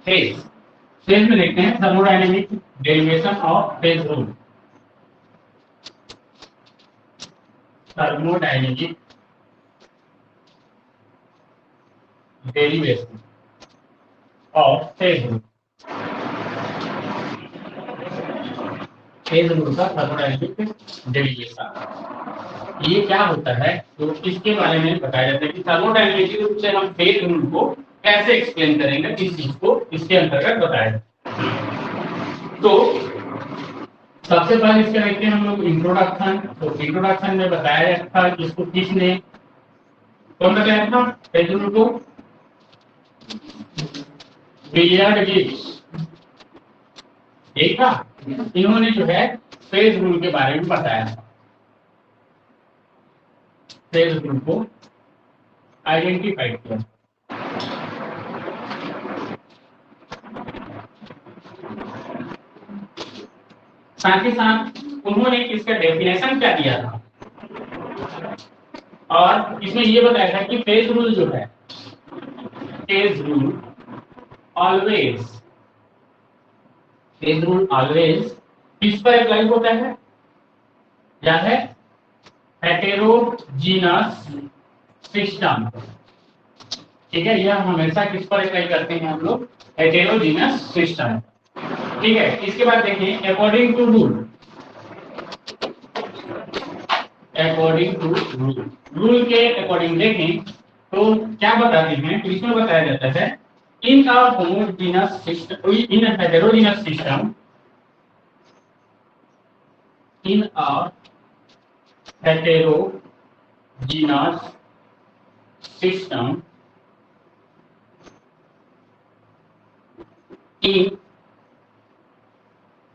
Phase. Phase में देखते हैं thermodynamic derivation of phase rule. Thermodynamic derivation of phase rule. Phase rule का thermodynamic derivation ये क्या होता है, तो इसके बारे में बताया जाता है कि थर्मोडायनेमिक रूप से हम फेज रूल को कैसे एक्सप्लेन करेंगे, किस चीज को इसके अंतर्गत बताया जाता है। तो सबसे पहले इसके देखते हैं हम लोग इंट्रोडक्शन। तो इंट्रोडक्शन में बताया गया था, इसको किसने, कौन बताया था फेज रूल को? बिलियर्ड गिब्स, ठीक था। इन्होंने जो है फेज रूल के बारे में बताया था, फेज रूल को आइडेंटिफाई किया। साथ ही साथ उन्होंने इसका डेफिनेशन क्या दिया था, और इसमें ये बताया था कि फेज रूल जो है, phase rule always, phase rule always किस पर अप्लाई होता है? क्या है? Heterogeneous system. ठीक है, यह हमेशा किस पर अप्लाई करते हैं हम लोग? Heterogeneous system. ठीक है, इसके बाद देखें according to rule. According to rule, rule के अकॉर्डिंग देखें तो क्या बताते हैं, तो इसमें बताया जाता है in a homogeneous system, in a heterogeneous system, in a heterogeneous system, in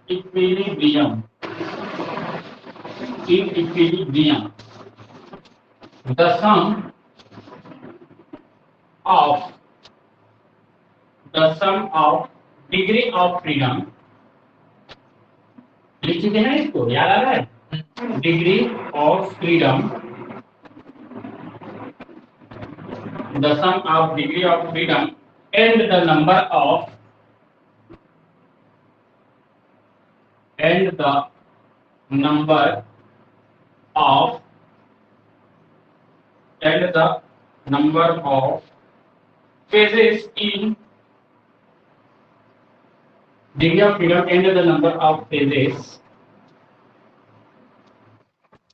equilibrium, in equilibrium, the of sum of degree of freedom, लिख चुके हैं इसको, याद आ रहा है? Degree of freedom, the sum of degree of freedom and the number of phases in degree of freedom and the number of phases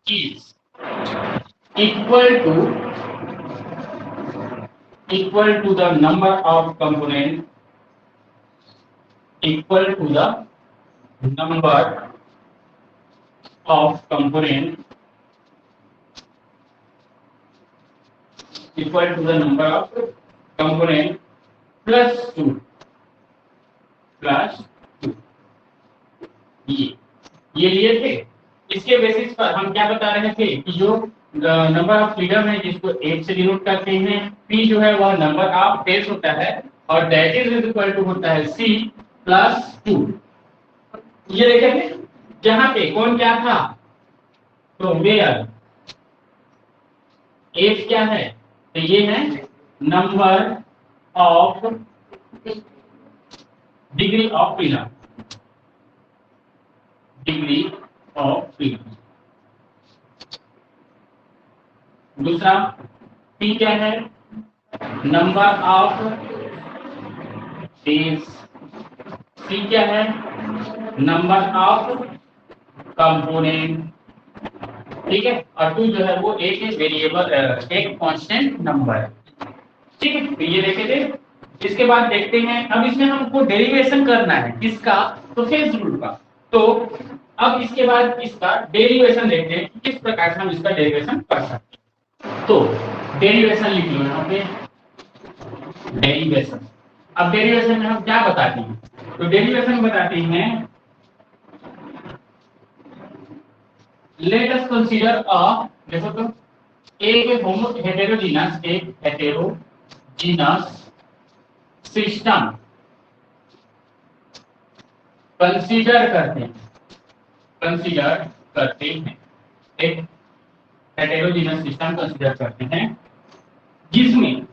is equal to the number of component, equal to the number of component, equal to the number of component plus 2, plus 2। ये लिए थे। इसके basis पर हम क्या बता रहे थे कि जो नंबर ऑफ फ्रीडम है जिसको 8 से डिनोट करते हैं, पी जो है वह नंबर ऑफ फेज होता है, और दैट इज इक्वल टू होता है सी प्लस 2। ये देखेंगे जहां पे कौन क्या था, तो वेयर एफ क्या है, तो ये है number of degree of freedom, degree of freedom. दूसरा पी क्या है, नंबर ऑफ फेज। सी क्या है, नंबर ऑफ कंपोनेंट। ठीक है, और 2 जो है वो एक वेरिएबल, एक कांस्टेंट नंबर है। ठीक है, तो ये देखे थे। इसके बाद देखते हैं, अब इसमें हमको डेरिवेशन करना है किसका, तो फेज रूल का। तो अब इसके बाद इसका डेरिवेशन देखते हैं कि किस प्रकार से हम इसका डेरिवेशन कर सकते हैं। तो डेरिवेशन लिख लो यहाँ पे, डेरिवेशन। अब डेरिवेशन में हम क्या बताते हैं, तो डेरिवेशन बताते हैं लेट अस कंसीडर अ, देखो तो एक हेटेरोजीनस, एक हेटेरोजीनस सिस्टम कंसीडर करते हैं, कंसीडर करते हैं, एक हेटेरोजीनस सिस्टम कंसीडर करते हैं जिसमें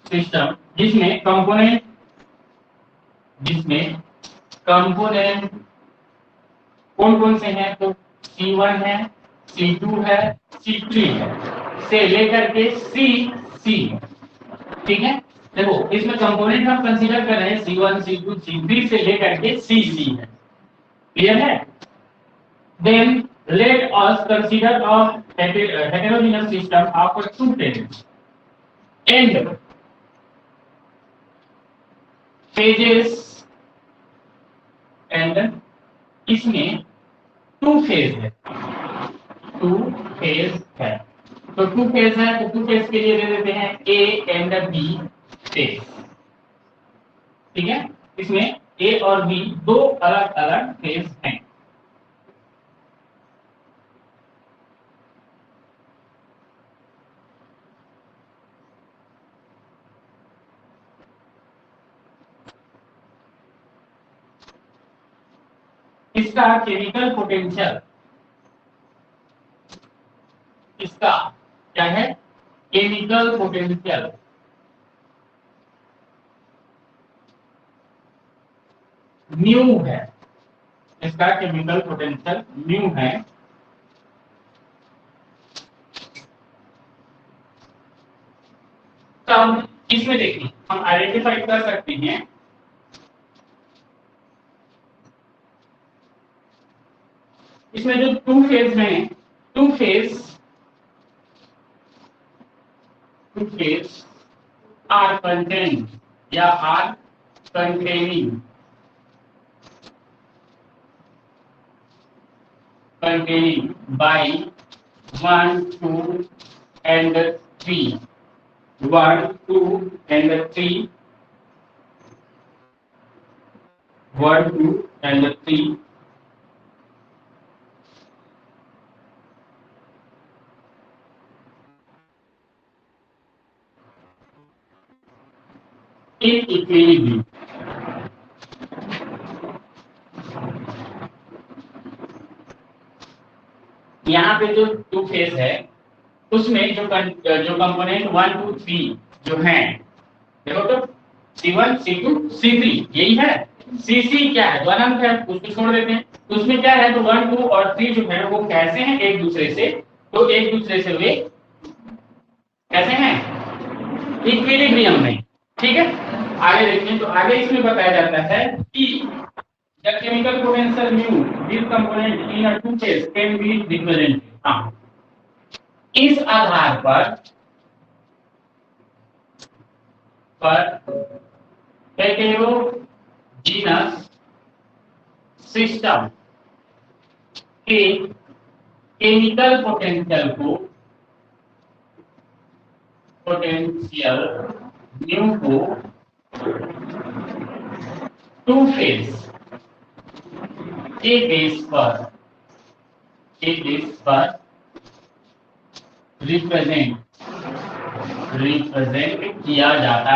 सिस्टम जिसमें कंपोनेंट कौन कौन से हैं, तो C1 है, C2 है, C3 है, से लेकर के C है। ठीक है, देखो इसमें कंपोनेंट हम कंसीडर कर रहे हैं C1, C2, C3 से लेकर के C है। क्लियर है? Then let us consider a heterogeneous system of two phases and phases and इसमें टू फेज है, तो टू फेज है, तो टू फेज के लिए दे देते हैं ए एंड बी फेज। ठीक है, इसमें ए और बी दो अलग अलग फेज हैं। इसका केमिकल पोटेंशियल, इसका क्या है, केमिकल पोटेंशियल न्यू है, इसका केमिकल पोटेंशियल न्यू है। तब इसमें देखिए हम आइडेंटिफाई कर सकते हैं इसमें जो टू फेज हैं, टू फेज आर कंटेनिंग या are containing by 1, 2 and 3, 1, 2 and 3, 1, 2 and 3, in equilibrium। यहाँ पे जो टू फेज है उसमें जो कंपोनेंट 1, 2, 3 जो हैं, देखो तो C1, C2, C3 यही है। CC क्या है, द्वनांक है, उसको छोड़ देते हैं। उसमें क्या है, तो 1, 2 और 3 जो है वो कैसे हैं एक दूसरे से, तो एक दूसरे से वे कैसे हैं, इक्विलिब्रियम में। ठीक है, आगे देखिए, तो आगे इसमें बताया जाता है कि the chemical potential mu this component in a two phase can be represented। हाँ, इस आधार पर हेटेरोजीनस सिस्टम के केमिकल पोटेंशियल न्यू को टू फेज के बेस पर रिप्रेजेंट किया जाता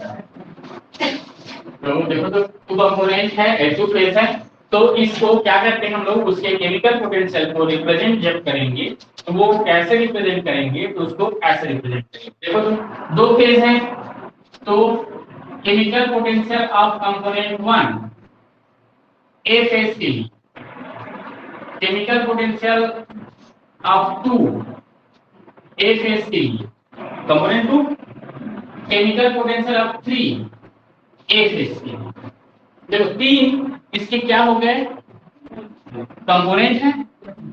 है। तो देखो, तो टू कंपोनेंट है, टू फेज है, तो इसको क्या करते हैं हम लोग, उसके केमिकल पोटेंशियल को रिप्रेजेंट जब करेंगे तो वो कैसे रिप्रेजेंट करेंगे, तो उसको ऐसे रिप्रेजेंट करेंगे। देखो तो दो फेज हैं, तो chemical potential of component 1 A phase के लिए, chemical potential of 2 A phase के लिए, component 2 chemical potential of 3 A phase के लिए। देखो तीन इसके क्या हो गए, कंपोनेंट हैं,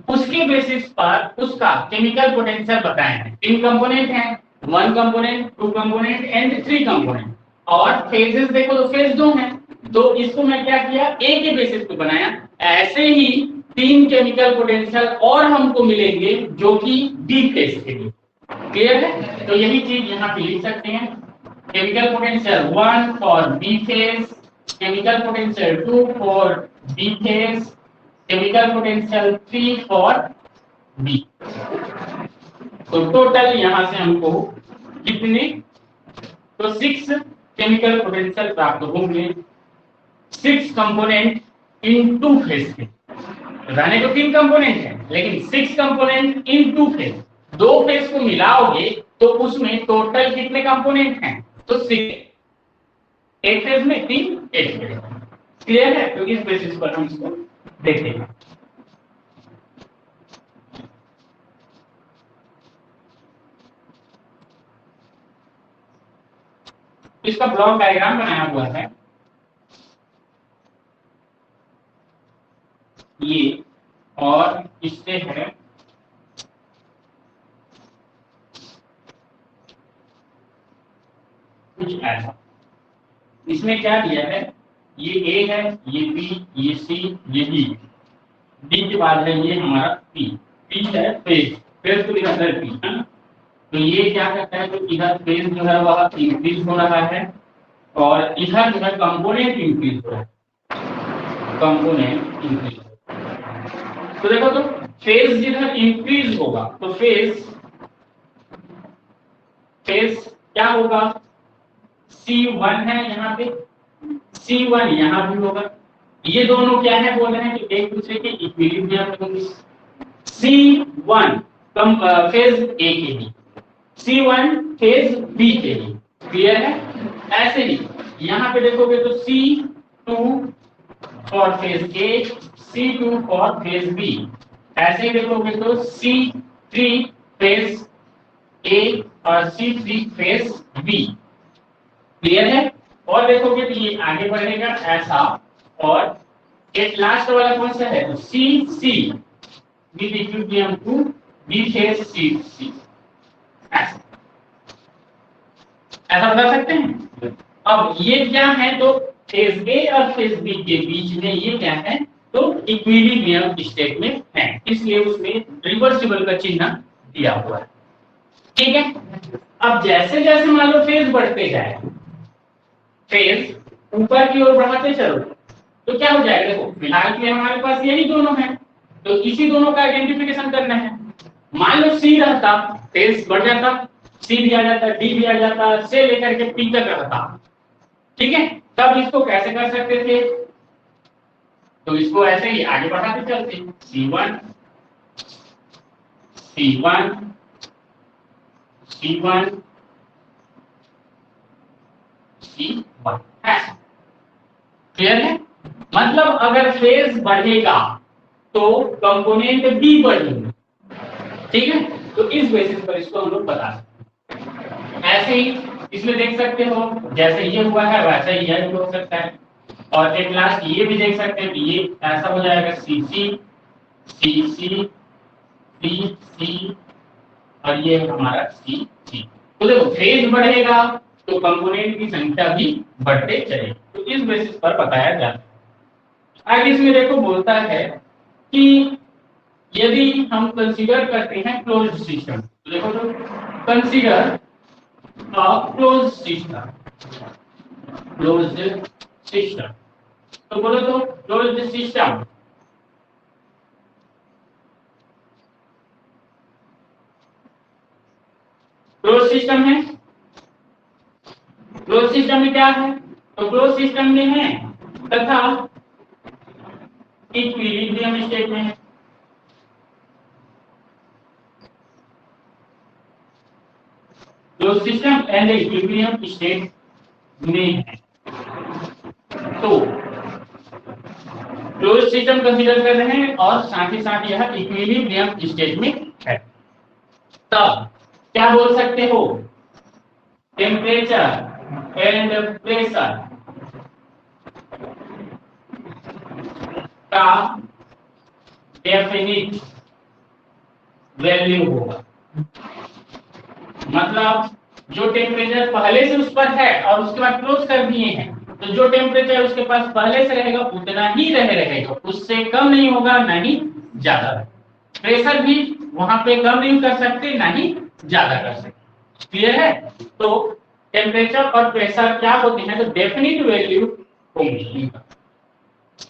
उसके बेसिस पर उसका केमिकल पोटेंशियल बताए हैं। तीन कंपोनेंट हैं, 1 कंपोनेंट, 2 कंपोनेंट एंड 3 कंपोनेंट, और फेजेस देखो तो फेज 2 हैं, तो इसको मैं क्या किया, ए के बेसिस पे बनाया। ऐसे ही 3 केमिकल पोटेंशियल और हमको मिलेंगे जो कि बी फेज के लिए। क्लियर है? तो यही चीज यहाँ पे लिख सकते हैं, chemical potential 1 for B phase, chemical potential 2 for B phase, chemical potential 3 for B। तो टोटल यहां से हमको कितने, तो 6 केमिकल पोटेंशियल प्राप्त होंगे, 6 कंपोनेंट इन 2 फेज के। रहने को 3 कंपोनेंट है, लेकिन 6 कंपोनेंट इन 2 फेज, दो फेज को मिलाओगे तो उसमें टोटल कितने कंपोनेंट हैं? तो 6। एक फेज में 3, एक फेज में। क्लियर है? तो इस बेसिस पर हम इसको देखेंगे। इसका ब्लॉक डायग्राम बनाया हुआ है ये, और इससे है कुछ ऐसा। इसमें क्या दिया है? ये ए है, ये बी, ये सी, ये डी। डी के बाद है ये हमारा पी। पी है फेज। फेज को लिखा है पी, है ना? तो ये क्या करता है? तो इधर फेज जो है वह इंक्रीज हो रहा है, और इधर जो है कंपोनेंट इंक्रीज हो रहा है। कंपोनेंट इंक्रीज, तो देखो, तो फेज जिधर इंक्रीज होगा तो फेज फेज क्या होगा? C1 है यहाँ पे, C1 यहाँ भी होगा। ये दोनों क्या है बोल रहे हैं कि एक दूसरे के इक्विलिब्रियम में होंगे। C1 कम फेज ए के लिए, C1 फेज बी के लिए। क्लियर है? ऐसे ही यहाँ पे देखोगे तो C2 for phase A, C2 for phase B. ऐसे ही देखोगे तो C3 फेज ए और C3 फेज बी। क्लियर है? और देखोगे तो ये आगे बढ़ेगा ऐसा, और एक लास्ट वाला कौन सा है? तो C with equilibrium to B phase C। ऐसा बता सकते हैं? अब ये क्या है? तो फेज ए और फेज बी के बीच में ये क्या है? तो इक्विलिब्रियम स्टेट में है, इसलिए उसमें रिवर्सिबल का चिन्ह दिया हुआ है। ठीक है? अब जैसे जैसे मान लो फेज बढ़ते जाए, फेज ऊपर की ओर बढ़ाते चलो, तो क्या हो जाएगा? देखो, फिलहाल के हमारे पास यही दोनों है, तो इसी दोनों का आइडेंटिफिकेशन करना है। मान लो सी रहता, फेज बढ़ जाता, सी भी आ जाता, डी भी आ जाता, से लेकर के पी तक रहता। ठीक है? तब इसको कैसे कर सकते थे? तो इसको ऐसे ही आगे बढ़ाते चलते, C1 C1 C1 C1। Clear है? मतलब अगर फेज बढ़ेगा तो कंपोनेंट बी बढ़ेंगे। ठीक है? तो इस बेसिस पर इसको हम लोग बता सकते हैं। ऐसे ही इसमें देख सकते हो, जैसे ये हुआ है वैसा ही यह भी हो सकता है। और एक लास्ट ये भी देख सकते हैं कि ये ऐसा हो जाएगा सी सी सी सी सी सी, और ये हमारा सी सी। तो देखो, फेज बढ़ेगा तो कंपोनेंट की संख्या भी बढ़ते चलेगी। तो इस बेसिस पर बताया जाता है। आगे इसमें देखो बोलता है कि यदि हम कंसीडर करते हैं क्लोज्ड सिस्टम, तो देखो, तो consider a closed system. Closed system, तो बोलो तो क्लोज्ड सिस्टम क्लोज सिस्टम है। क्लोज सिस्टम में क्या है? तो क्लोज सिस्टम में है तथा इक्विलिब्रियम स्टेट में है। Close system and equilibrium state में है। तो क्लोज सिस्टम कंसीडर कर रहे हैं और साथ ही साथ यह इक्विलिब्रियम स्टेट में है। तब क्या बोल सकते हो? टेम्परेचर एंड प्रेशर का डेफिनिट वैल्यू होगा। मतलब जो टेम्परेचर पहले से उस पर है और उसके बाद क्लोज कर दिए हैं, तो जो टेम्परेचर उसके पास पहले से रहेगा उतना ही रहेगा, उससे कम नहीं होगा ना ही ज्यादा। प्रेशर भी वहां पे कम नहीं कर सकते ना ही ज्यादा कर सकते। क्लियर है? तो टेम्परेचर और प्रेशर क्या होते हैं? तो डेफिनिट वैल्यू होंगी।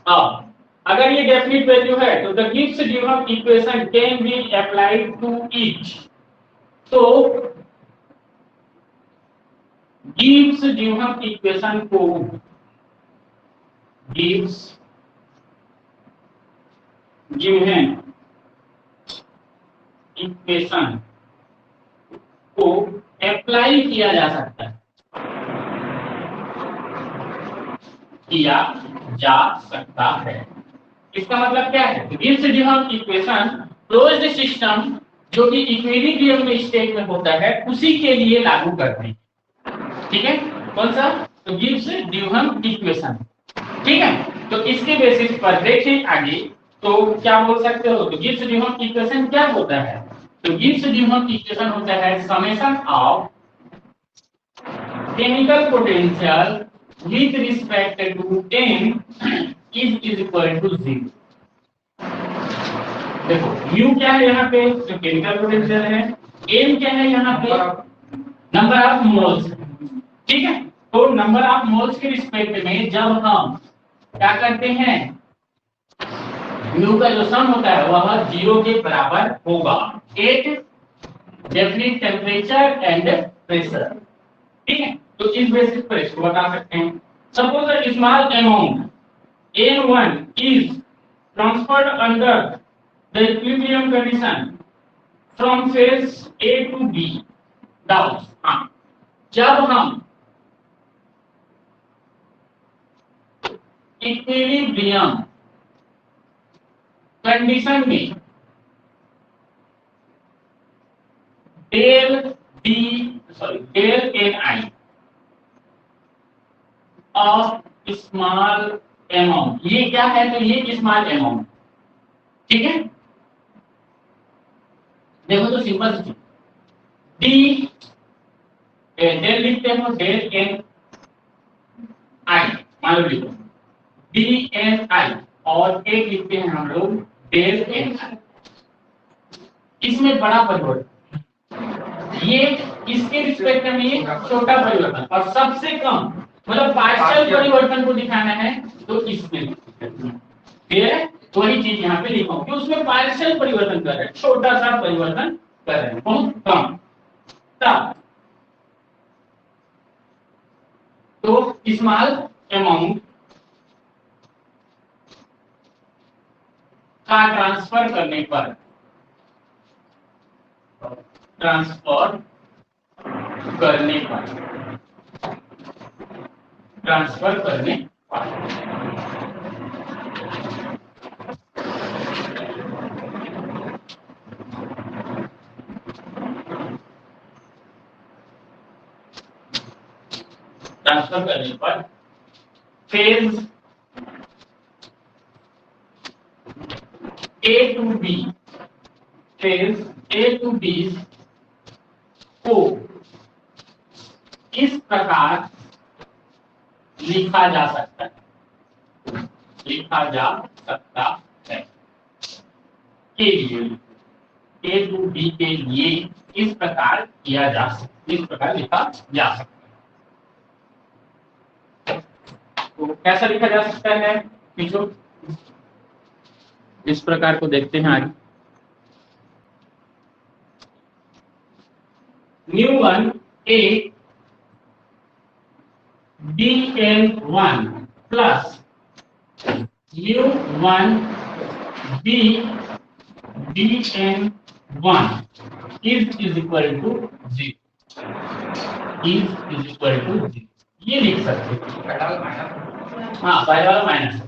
अब अगर ये डेफिनिट वैल्यू है तो the Gibbs Duhem equation can be applied to each. तो गिब्स ड्यूहम इक्वेशन को गिब्स ड्यूहम इक्वेशन को अप्लाई किया जा सकता है, किया जा सकता है। इसका मतलब क्या है? Gibbs Duhem equation closed system जो कि इक्विलिब्रियम में स्टेट में होता है उसी के लिए लागू करते हैं। ठीक है, कौन सा? तो गिब्स ड्यूहम इक्वेशन। ठीक है, तो इसके बेसिस पर देखें आगे तो क्या बोल सकते हो? तो गिब्स ड्यूहम इक्वेशन क्या होता है? तो गिब्स ड्यूहम इक्वेशन होता है summation of chemical potential with respect to n is equal to 0। देखो u क्या है यहाँ पे? जो केमिकल पोटेंशियल है। m क्या है यहाँ पे? Number of moles. ठीक है, तो नंबर ऑफ मोल्स के रिस्पेक्ट में जब हम क्या करते हैं, u का जो सम होता है वह 0 के बराबर होगा at definite temperature and pressure. ठीक है, तो इस बेसिस पर इसको बता सकते हैं। Suppose a small amount n1 is transferred under the equilibrium condition from phase A to B down। हाँ, जब हम इक्विलिब्रियम कंडीशन में del n i of small amount, ये क्या है? तो ये स्मॉल अमाउंट। ठीक है, देखो तो सिंपल सी डी डेल लिखते हैं, डेल एन आई मान लो लिखो डी एन आई, और एक लिखते हैं हम लोग डेल एन आई। इसमें बड़ा परिवर्तन, ये इसके रिस्पेक्ट में ये छोटा परिवर्तन, और सबसे कम मतलब पार्शियल परिवर्तन को दिखाना है तो इसमें फिर वही चीज यहाँ पे लिखा कि उसमें पार्शियल परिवर्तन कर रहे हैं, छोटा सा परिवर्तन कर रहे हैं, बहुत कम। तब तो स्मॉल अमाउंट का ट्रांसफर करने पर ट्रांसफर करने पर phase A to B, phase A to B को इस प्रकार लिखा जा सकता है के लिए A टू B के लिए इस प्रकार लिखा जा सकता है। तो कैसा लिखा जा सकता है? पीछो इस प्रकार को देखते हैं आगे। μ1 A dn1 plus μ1 B dn1 is equal to 0, is equal to 0। ये लिख सकते हैं। हाँ, पहले वाला माइनस,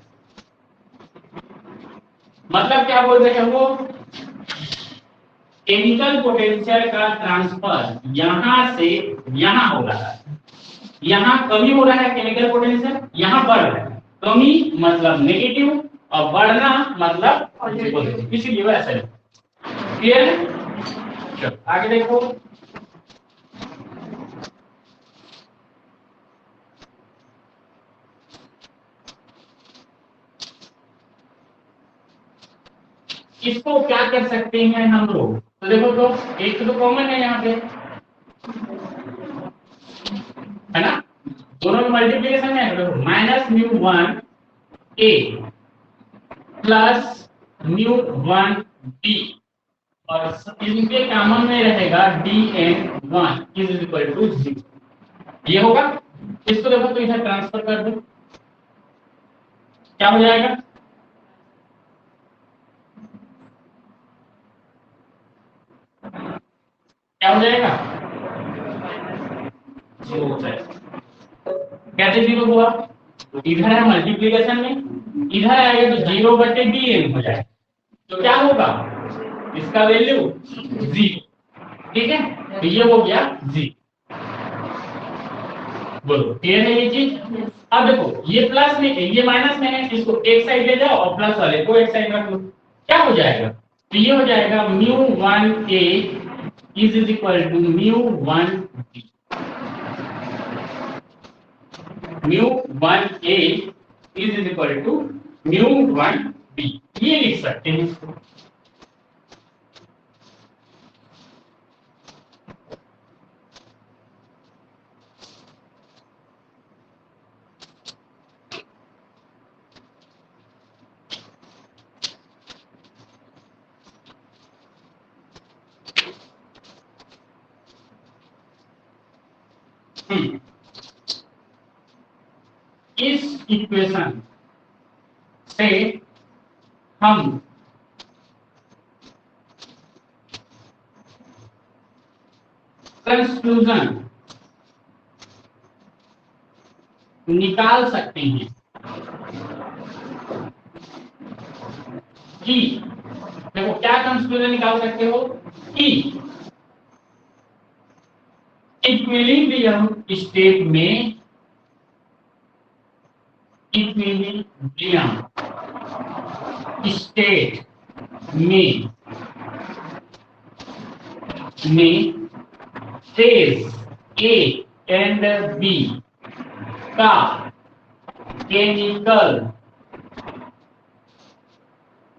मतलब क्या बोल रहे हैं वो? केमिकल पोटेंशियल का ट्रांसफर यहां से यहां हो रहा है, यहां कमी हो रहा है केमिकल पोटेंशियल, यहां बढ़ रहा है। कमी मतलब नेगेटिव और बढ़ना मतलब पॉजिटिव, इसीलिए वैसा है। क्लियर? आगे देखो, इसको क्या कर सकते हैं हम लोग? तो देखो, तो एक तो कॉमन है यहाँ पे, है ना? दोनों में मल्टीप्लिकेशन है, तो माइनस μ1 A प्लस μ1 B, और इनके कॉमन में रहेगा dn1 इज इक्वल टू 0। ये होगा। इसको देखो तो इधर ट्रांसफर कर दो, क्या हो जाएगा? क्या हो जाएगा? 0 है। कैसे 0 हुआ? इधर है मल्टीप्लिकेशन में, इधर आएगा तो 0/dn हो जाएगा, तो क्या होगा इसका वैल्यू 0। ठीक है, तो ये हो गया 0। बोलो क्लियर है ये चीज? अब देखो ये प्लस में ये माइनस में है, इसको एक साइड ले जाओ और प्लस वाले को एक साइड रख लो, क्या हो जाएगा? तो ये हो जाएगा μ1a is equal to μ1b। μ1a is equal to μ1b, ये लिख सकते हैं इसको। इस इक्वेशन से हम कंक्लूजन निकाल सकते हैं कि देखो क्या कंक्लूजन निकाल सकते हो कि इक्विलिब्रियम स्टेट में इक्विलिब्रियम स्टेट में फेज ए एंड बी का केमिकल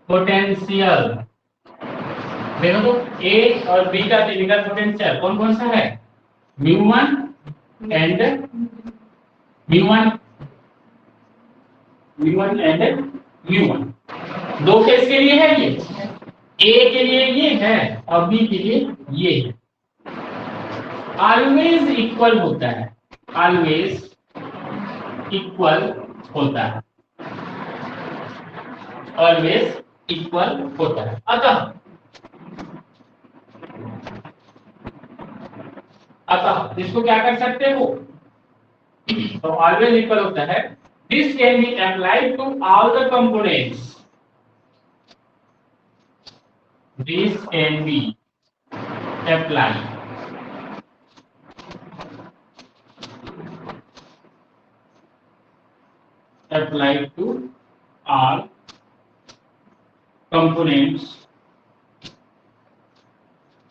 पोटेंशियल, देखो तो ए और बी का केमिकल पोटेंशियल कौन कौन सा है? μ1 एंड μ1 एंड μ1, दो फेज के लिए है ये, ए के लिए ये है और बी के लिए ये है। ऑलवेज इक्वल होता है, ऑलवेज इक्वल होता है, ऑलवेज इक्वल होता है। अतः इसको क्या कर सकते हो? तो ऑलवेज इक्वल होता है, this can be applied to all the components, this can be applied to all components,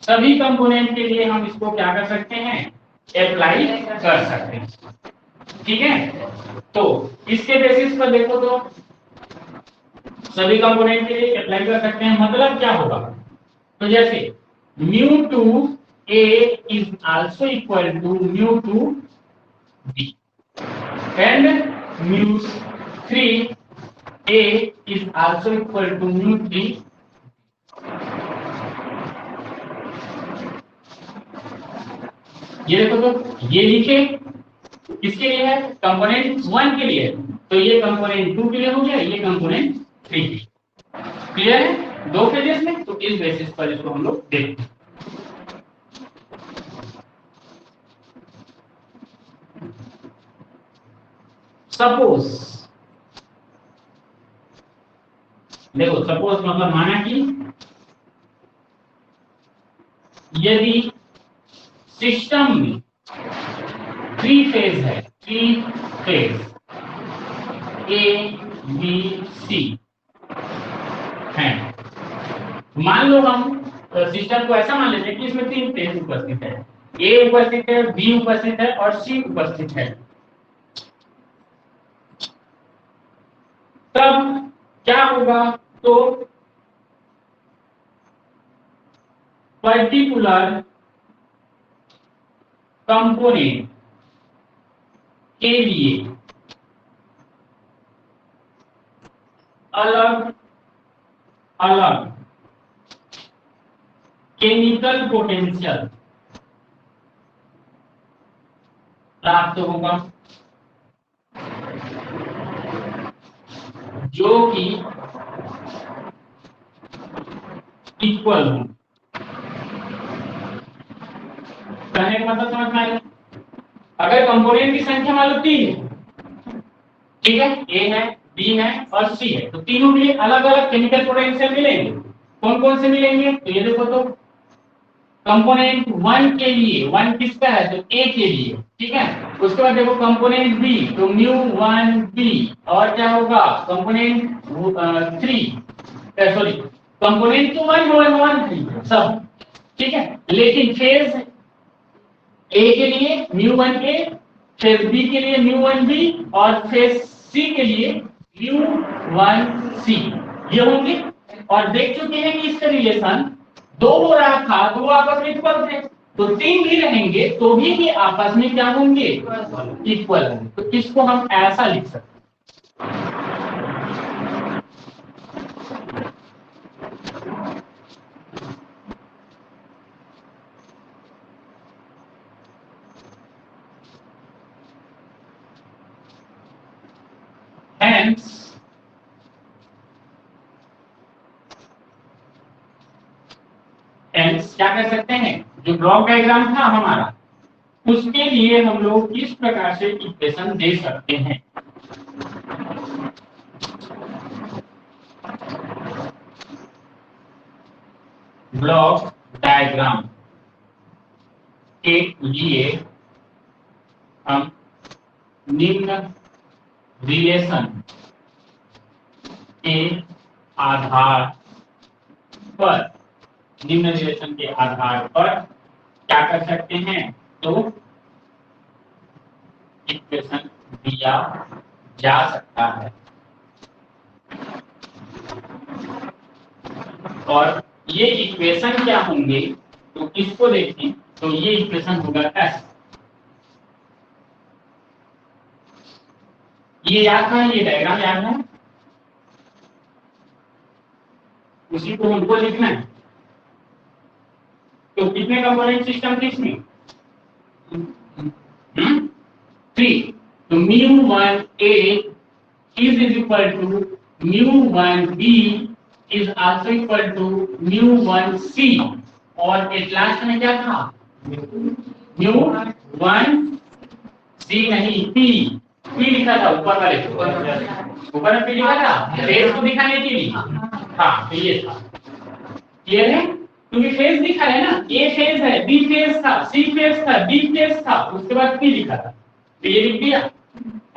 सभी कंपोनेंट के लिए हम इसको क्या कर सकते हैं? अप्लाई कर सकते हैं। ठीक है, तो इसके बेसिस पर देखो तो सभी कंपोनेंट के लिए अप्लाई कर सकते हैं, मतलब क्या होगा? तो जैसे μ2a is also equal to μ2b and μ3a is also equal to μ3। ये देखो तो ये लिखे किसके लिए है? कंपोनेंट 1 के लिए, तो ये कंपोनेंट 2 के लिए हो गया, ये कंपोनेंट 3 के लिए। क्लियर है? दो फेजेस में, तो इस बेसिस पर इसको हम लोग देखते हैं। सपोज देखो, सपोज मतलब माना कि यदि सिस्टम में 3 फेज है, 3 फेज ए बी सी है, मान लो हम सिस्टम को ऐसा मान लेते हैं कि इसमें 3 फेज उपस्थित है, ए उपस्थित है, बी उपस्थित है और सी उपस्थित है। तब क्या होगा? तो पर्टिकुलर कंपोनेंट के लिए अलग अलग केमिकल पोटेंशियल प्राप्त होगा, जो कि इक्वल हो। कहने का मतलब समझ में आया? अगर कंपोनेंट की संख्या मान लो 3 है, ठीक है, ए है, बी है और सी है, तो तीनों के लिए अलग अलग केमिकल पोटेंशियल मिलेंगे। कौन कौन से मिलेंगे? तो ये देखो, तो कंपोनेंट 1 के लिए, 1 किसका है? तो ए के लिए, ठीक है। उसके बाद देखो कंपोनेंट बी, तो म्यू 1 बी, और क्या होगा कंपोनेंट 3, सॉरी कंपोनेंट तो 1 1 1 3 सब, ठीक है। लेकिन फेज ए के लिए म्यू 1 ए, फेज बी के लिए म्यू 1 बी, और फेज सी के लिए म्यू 1 सी, ये होंगे। और देख चुके हैं कि इसका रिलेशन 2 हो रहा था तो वो आपस में इक्वल थे, तो 3 भी रहेंगे तो भी ये आपस में क्या होंगे? इक्वल होंगे। तो इसको हम ऐसा लिख सकते हैं। हेंस क्या कर सकते हैं? जो ब्लॉक डायग्राम था हमारा, उसके लिए हम लोग किस प्रकार से इक्वेशन दे सकते हैं? ब्लॉक डायग्राम के लिए हम निम्न रिलेशन के आधार पर, निम्न रिलेशन के आधार पर क्या कर सकते हैं? तो इक्वेशन दिया जा सकता है। और ये इक्वेशन क्या होंगे? तो इसको देखें, तो ये इक्वेशन होगा S। ये याद है, ये डायग्राम याद है, उसी को हमको लिखना है। तो कितने कंपोनेंट सिस्टम थे इसमें? 3। तो μ1a is equal to μ1b is also equal to μ1c, और एट लास्ट में क्या था? μ1c नहीं, p लिखा था ऊपर वाले, ऊपर में p लिखा था फेस को दिखाने के लिए। हाँ, तो ये था, क्लियर है? क्योंकि फेज दिखा है ना, ए फेज है, बी फेज था, सी फेज था, डी फेज था, उसके बाद p लिखा था, तो ये लिख दिया।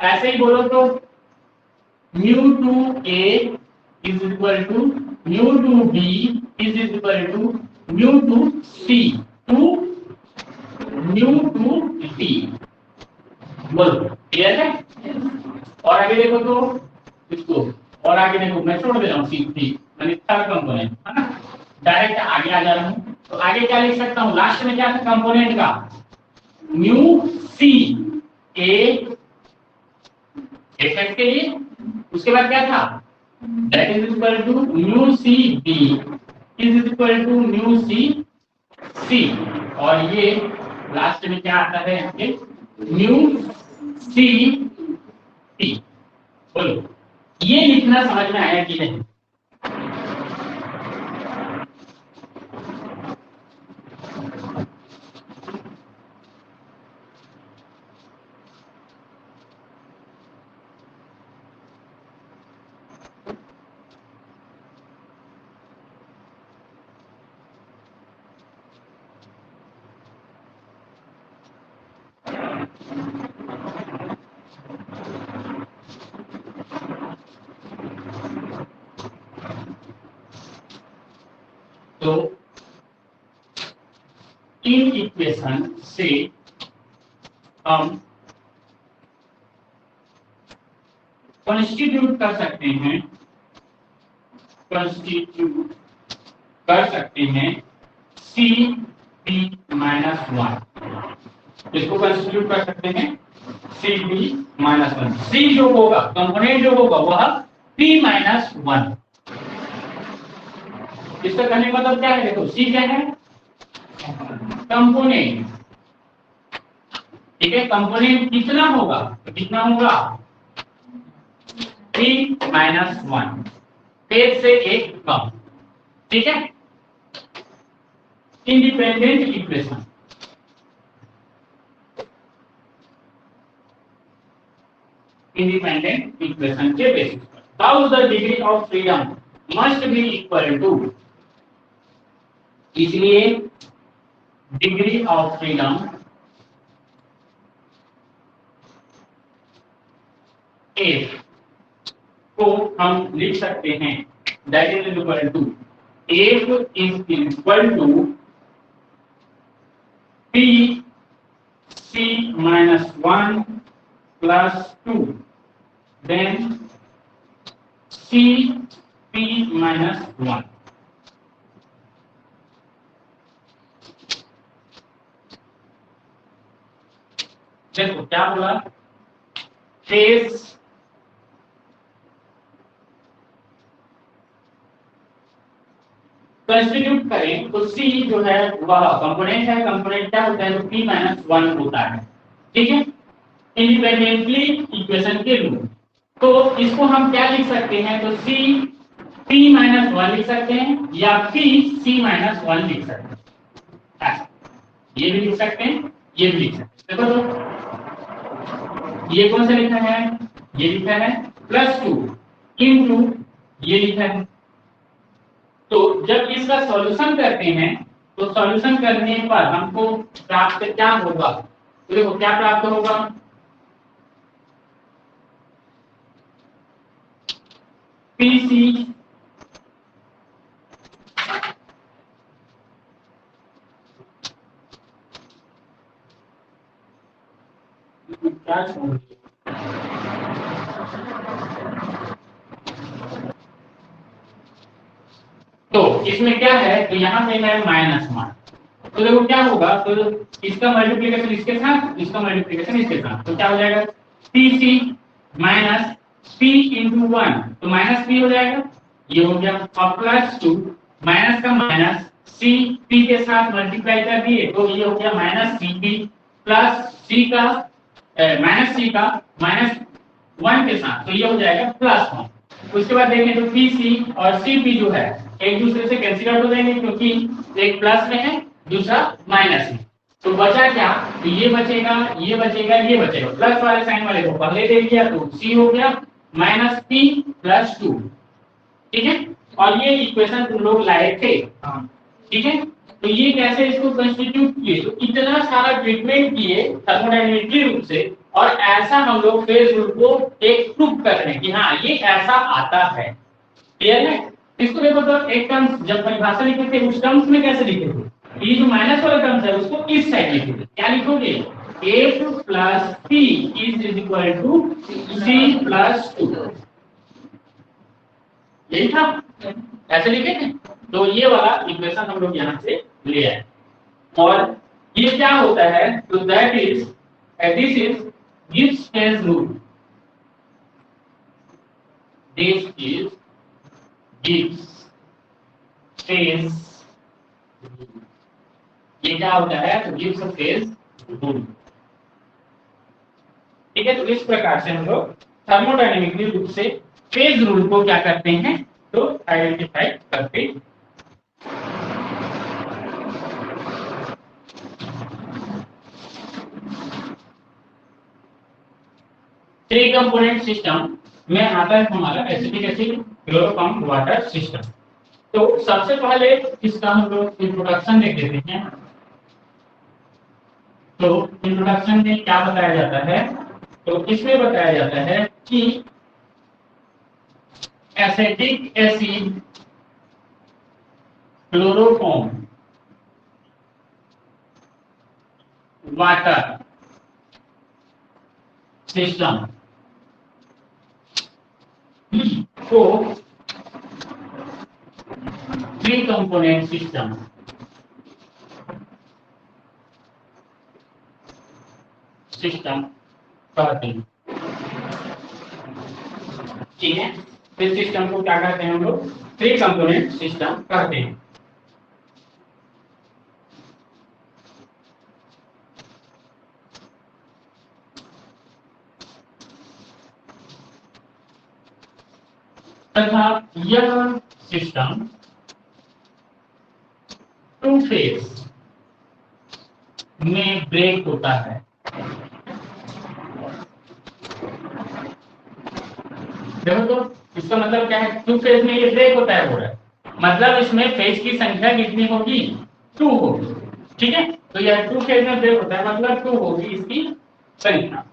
ऐसे ही बोलो तो μ2a is equal to μ2b is equal to μ2c to μ2d, बोलो क्लियर है? और आगे देखो तो इसको, और आगे देखो, मैं छोड़ दे रहा हूँ C3 यानी थर्ड कंपोनेंट, है ना, डायरेक्ट आगे आ जा रहा हूँ। तो आगे क्या लिख सकता हूँ? लास्ट में क्या था कंपोनेंट का? μc a एफ के लिए, उसके बाद क्या था? That is equal to mu C B is equal to mu C C, और ये लास्ट में क्या आता है? Mu C T. बोलो ये लिखना समझ में आया कि नहीं? तो इन इक्वेशन से हम कॉन्स्टिट्यूट कर सकते हैं, कॉन्स्टिट्यूट कर सकते हैं सी बी माइनस 1, इसको कॉन्स्टिट्यूट कर सकते हैं सी बी माइनस 1। सी जो होगा, कंपोनेंट जो होगा वह पी माइनस 1। इसका कहने का मतलब क्या है? देखो सी क्या है? कंपोनेंट, ठीक है। कंपोनेंट कितना होगा? तो कितना होगा? 3 माइनस 1, फेज से एक कम, ठीक है। इंडिपेंडेंट इक्वेशन, इंडिपेंडेंट इक्वेशन के बेसिस पर। How the degree of freedom must be equal to, इसलिए डिग्री ऑफ फ्रीडम एफ को हम लिख सकते हैं that is equal to F is equal to P C minus 1 plus 2 then C P minus 1। देखो क्या बोला, फेज कंस्टिट्यूट करें तो C जो है वह कंपोनेंट है, कंपोनेंट क्या होता है तो P माइनस 1 होता है, ठीक है, इंडिपेंडेंटली इक्वेशन के रूप। तो इसको हम क्या लिख सकते हैं तो C P माइनस 1 लिख सकते हैं या P C माइनस 1 लिख सकते हैं, ये भी लिख सकते हैं, ये भी लिख सकते हैं। देखो तो ये कौन सा लिखा है, ये लिखा है +2 इंटू ये लिखा है। तो जब इसका सॉल्यूशन करते हैं तो सॉल्यूशन करने पर हमको प्राप्त क्या होगा, तो देखो क्या प्राप्त होगा, पीसी क्या छोड़, तो इसमें क्या है तो यहाँ पे है माइनस मान, तो देखो क्या होगा तो इसका मल्टीप्लिकेशन इसके साथ, इसका मल्टीप्लिकेशन इसके साथ, तो क्या हो जाएगा पीसी माइनस पी इंटू 1, तो माइनस पी हो जाएगा, ये हो गया, और +2 माइनस का माइनस सी पी के साथ मल्टीप्लाई कर दिए तो ये हो गया माइनस सी पी प्लस सी का माइनस सी का माइनस 1 के साथ, तो ये हो जाएगा +1। उसके बाद देखें तो पी सी और सी पी जो है एक दूसरे से कैंसिल आउट हो जाएंगे क्योंकि एक प्लस में है दूसरा माइनस में, तो बचा क्या, तो ये बचेगा, ये बचेगा, ये बचेगा, प्लस वाले साइन वाले को पहले दे दिया तो सी हो गया माइनस पी प्लस 2, ठीक है, और ये इक्वेशन तुम लोग लाए थे, ठीक है, तो ये कैसे इसको कंस्टिट्यूट किए, तो इतना सारा ट्रीटमेंट किए थर्मोडायनेमिकली रूप से, और ऐसा हम लोग फेज रूल को एक प्रूफ कर रहे हैं कि हाँ ये ऐसा आता है, क्लियर है। इसको देखो तो एक टर्म्स जब परिभाषा लिखे थे उस टर्म्स में कैसे लिखे थे, ये जो माइनस वाला टर्म्स है उसको इस साइड लिखे थे, क्या लिखोगे f plus p is equal to c plus 2, यही था, ऐसे लिखे थे, तो ये वाला इक्वेशन हम लोग यहाँ से ले आए, और ये क्या होता है तो that is this is Gibbs phase rule, this is Gibbs phase, ये क्या होता है तो गिब्स फेज रूल, ठीक है। तो इस प्रकार से हम लोग थर्मोडायनेमिकली रूप से फेज रूल को क्या करते हैं तो आइडेंटिफाई करते हैं। थ्री कंपोनेंट सिस्टम में आता है हमारा acetic acid chloroform water system. तो सबसे पहले इसका हम लोग इंट्रोडक्शन देख लेते हैं। तो इंट्रोडक्शन में क्या बताया जाता है तो इसमें बताया जाता है कि acetic acid chloroform water system को थ्री कंपोनेंट सिस्टम कहते हैं, ठीक है। इस सिस्टम को क्या कहते हैं हम लोग थ्री कंपोनेंट सिस्टम कहते हैं। तथा यह सिस्टम टू फेज में ब्रेक होता है, देखो तो इसका मतलब क्या है, टू फेज में ये ब्रेक होता है बोल रहा है, मतलब इसमें फेज की संख्या कितनी होगी, टू होगी। ठीक है, तो यह टू फेज में ब्रेक होता है मतलब टू होगी इसकी संख्या।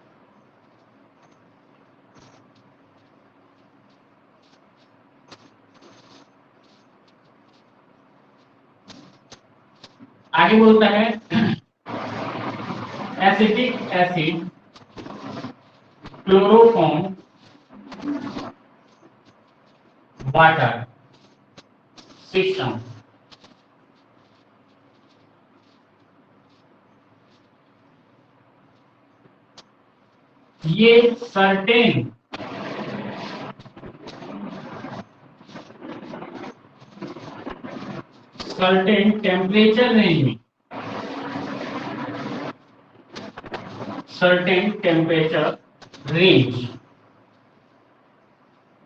आगे बोलता है acetic acid chloroform water system. ये सर्टेन टेम्परेचर रेंज में, सर्टेन टेम्परेचर रेंज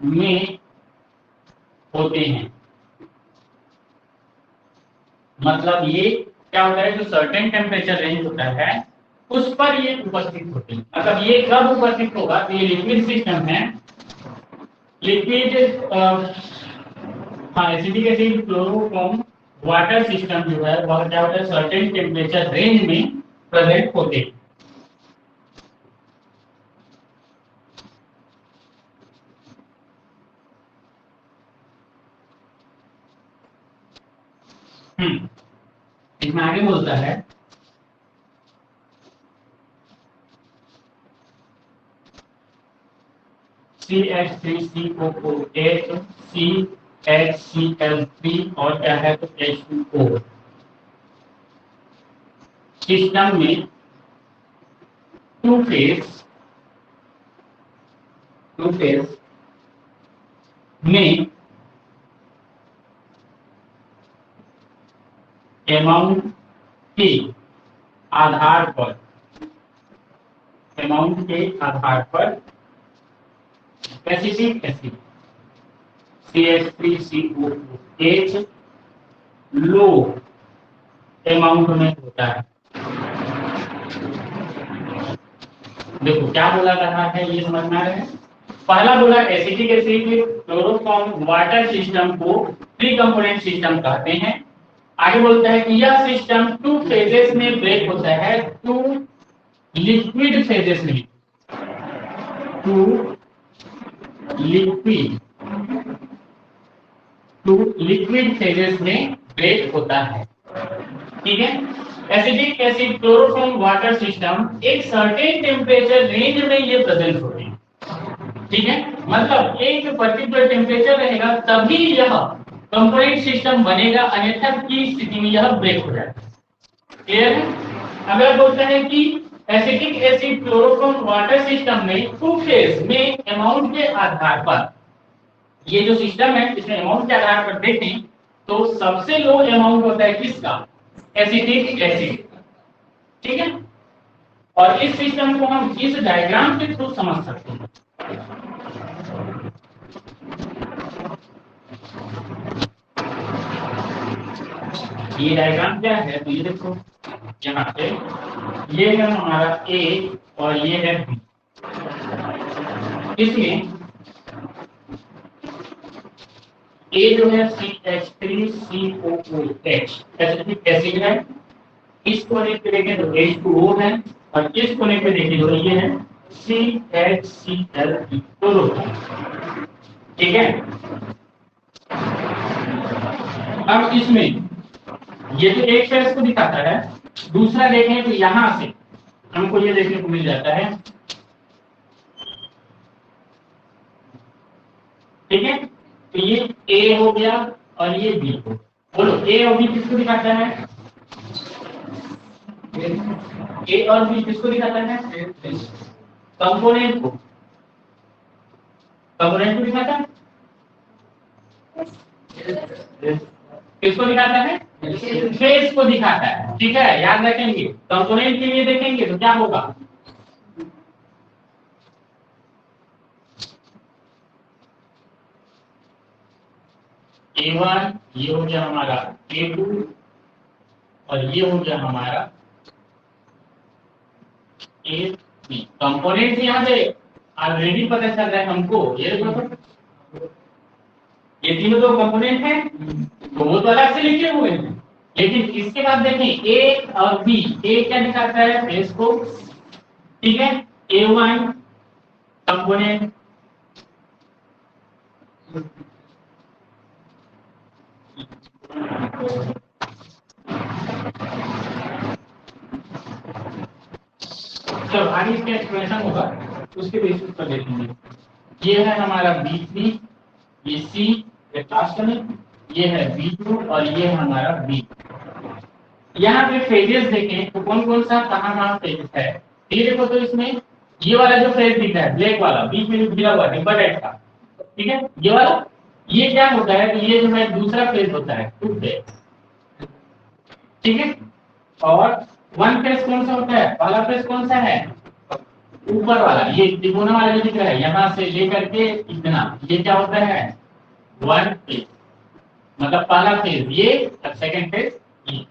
में होते हैं। मतलब ये क्या होता है, जो सर्टेन टेम्परेचर रेंज होता है उस पर ये उपस्थित होते हैं। मतलब ये कब उपस्थित होगा, तो ये लिक्विड सिस्टम है, लिक्विड हाँ acidic acid chloroform water system जो है वह क्या होता है, सर्टेन टेम्परेचर रेंज में प्रेजेंट होते हैं। इसमें आगे बोलता है CH3COOH CHCl3 और क्या है तो H2O सिस्टम में टू फेज में अमाउंट के आधार पर, अमाउंट के आधार पर एसिटिक एसिड CH3COOH लो अमाउंट में होता है। देखो क्या बोला रहा है ये समझ में आ रहा है। पहला बोला acetic acid chloroform water system को थ्री कंपोनेंट सिस्टम कहते हैं। आगे बोलता है कि यह सिस्टम टू फेजेस में ब्रेक होता है, टू लिक्विड फेजेस में, टू लिक्विड फेजेस में ब्रेक होता है। ठीक है, acidic acid chloroform water system एक सर्टेन टेम्परेचर रेंज में ये प्रेजेंट होते हैं। ठीक है, मतलब एक पर्टिकुलर टेम्परेचर रहेगा तभी यह कंपोनेंट सिस्टम बनेगा, अन्यथा की स्थिति में यह ब्रेक हो जाएगा। क्लियर है। अगर बोलते हैं कि acetic acid chloroform water system में टू फेज में अमाउंट के आधार पर, ये जो सिस्टम है इसमें अमाउंट के आधार पर देखें तो सबसे लो अमाउंट होता है किसका, एसिटिक एसिड। ठीक है, और इस सिस्टम को हम इस डायग्राम के थ्रू समझ सकते हैं। ये डायग्राम क्या है, तो ये देखो यहाँ पे ये है हमारा ए और ये है बी। इसमें ए जो है CH3COOH एसिटिक एसिड है, इस कोने पे देखें तो H2O है, और इस कोने पे देखें तो ये है CHCl3 क्लोरोफॉर्म। ठीक है, अब इसमें ये जो एक फेज को दिखाता है, दूसरा देखें तो यहां से हमको ये देखने को मिल जाता है। ठीक है, तो ये ए हो गया और ये बी हो। बोलो ए और बी किसको दिखाता है, ए और बी किसको दिखाता है, कंपोनेंट को, कंपोनेंट को दिखाता है, किसको दिखाता है, फेज को दिखाता है। ठीक है, याद रखेंगे कंपोनेंट के लिए देखेंगे तो क्या होगा, A1 ये हो गया हमारा A2 और ये हो गया हमारा A3। कंपोनेंट यहाँ पे ऑलरेडी पता चल रहा है हमको, ये देखो ये तीनों तो कंपोनेंट हैं, तो वो तो अलग से लिखे हुए हैं। लेकिन इसके बाद देखें ए और बी, ए क्या दिखाता है फेस को, ठीक है, A1 कंपोनेंट, चलो आगे इसका एक्सप्लेनेशन होगा, उसके बेसिस पर देखेंगे। ये है हमारा B3, ये C, ये लास्ट में, ये है B2 और ये है हमारा B। यहाँ पे फेजेस देखें तो कौन कौन सा कहाँ फेजेस है, ये देखो तो इसमें ये वाला जो फेज दिख रहा है ब्लैक वाला, बीच में जो गिरा हुआ है डिब्बा टाइप का, ठीक है, ये वाला, ये क्या होता है, तो ये जो है दूसरा फेज होता है, टू फेज, ठीक है। और वन फेज कौन सा होता है, पहला फेज कौन सा है, ऊपर वाला, ये त्रिकोण वाला जो दिख रहा है यहाँ से लेकर के इतना, ये क्या होता है वन फेज, मतलब पहला फेज ये और सेकंड फेज ये।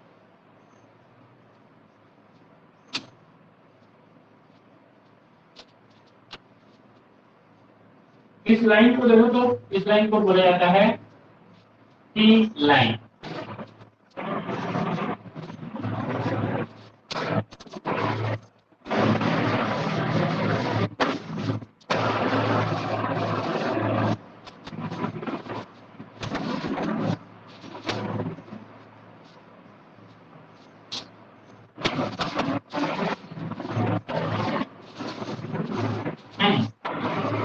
इस लाइन को देखो तो इस लाइन को बोला जाता है टी लाइन।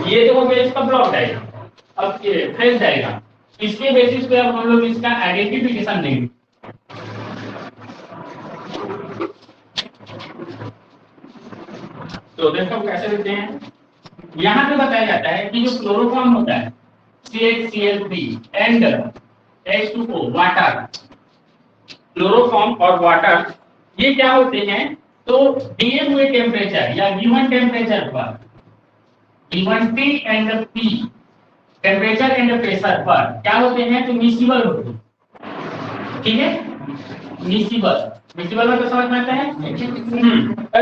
ये देखो मैं इसका ब्लॉक डायग्राम, अब ये फेज डायग्राम, इसके बेसिस पे अब हम लोग इसका आइडेंटिफिकेशन देंगे। तो देखो कैसे देते हैं, यहाँ पे बताया जाता है कि जो क्लोरोफॉर्म होता है CHCl3 and H2O water, chloroform और वाटर ये क्या होते हैं, तो दिए हुए टेम्परेचर या गिवन टेम्परेचर पर, given T and P temperature and pressure पर क्या होते हैं, तो मिसिबल होते हैं, ठीक है, मिसिबल, मिसिबल मतलब समझ में आता है, एक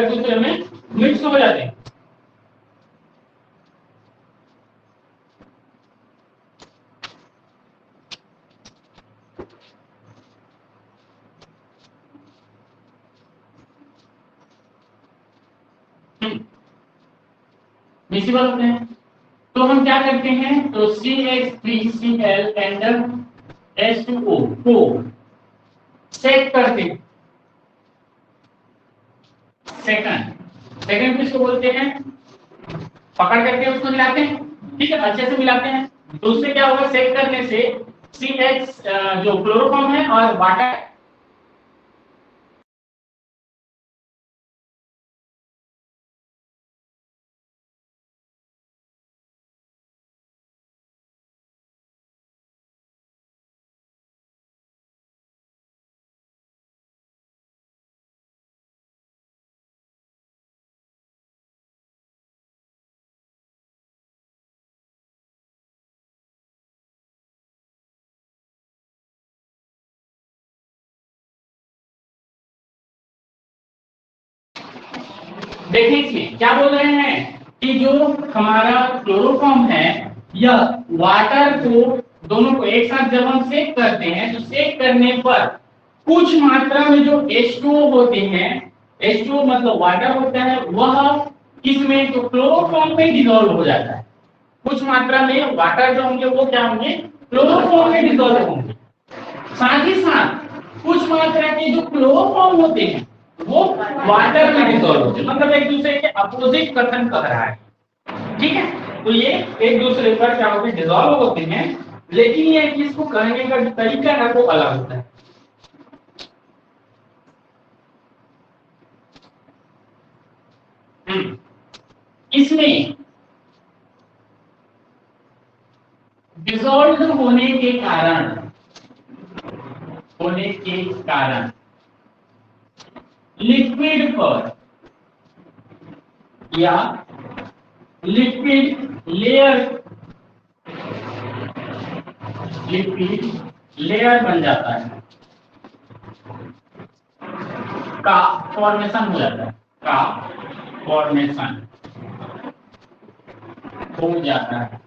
दूसरे में मिक्स हो जाते हैं। मिसिबल होते हैं, तो हम क्या करते हैं, तो CH3Cl एंड H2O को सेक करते हैं, सेकंड, सेकंड किसको बोलते हैं, पकड़ करके उसको मिलाते हैं, ठीक है, अच्छे से मिलाते हैं, तो उससे क्या होगा, सेक करने से CH जो क्लोरोफॉर्म है और वाटर देखिए इसमें क्या बोल रहे हैं कि जो हमारा क्लोरोफॉर्म है यह वाटर को, दोनों को एक साथ जब हम सेक करते हैं तो सेक करने पर कुछ मात्रा में जो H2O होते हैं, H2O मतलब वाटर होता है, वह किसमें, तो क्लोरोफॉर्म में डिसॉल्व हो जाता है, कुछ मात्रा में वाटर जो होंगे वो क्या होंगे, क्लोरोफॉर्म में डिसॉल्व होंगे, साथ ही साथ कुछ मात्रा के जो क्लोरोफॉर्म होते हैं वो वाटर में डिसॉल्व होते हैं, मतलब एक दूसरे के अपोजिट कथन कर रहा है, ठीक है, तो ये एक दूसरे पर क्या होते हैं, डिसॉल्व होते हैं, लेकिन ये इसको कहने का जो तरीका है वो अलग होता है। इसमें डिसॉल्व होने के कारण लिक्विड पर या लिक्विड लेयर बन जाता है, का फॉर्मेशन हो जाता है, का फॉर्मेशन, हो जाता है,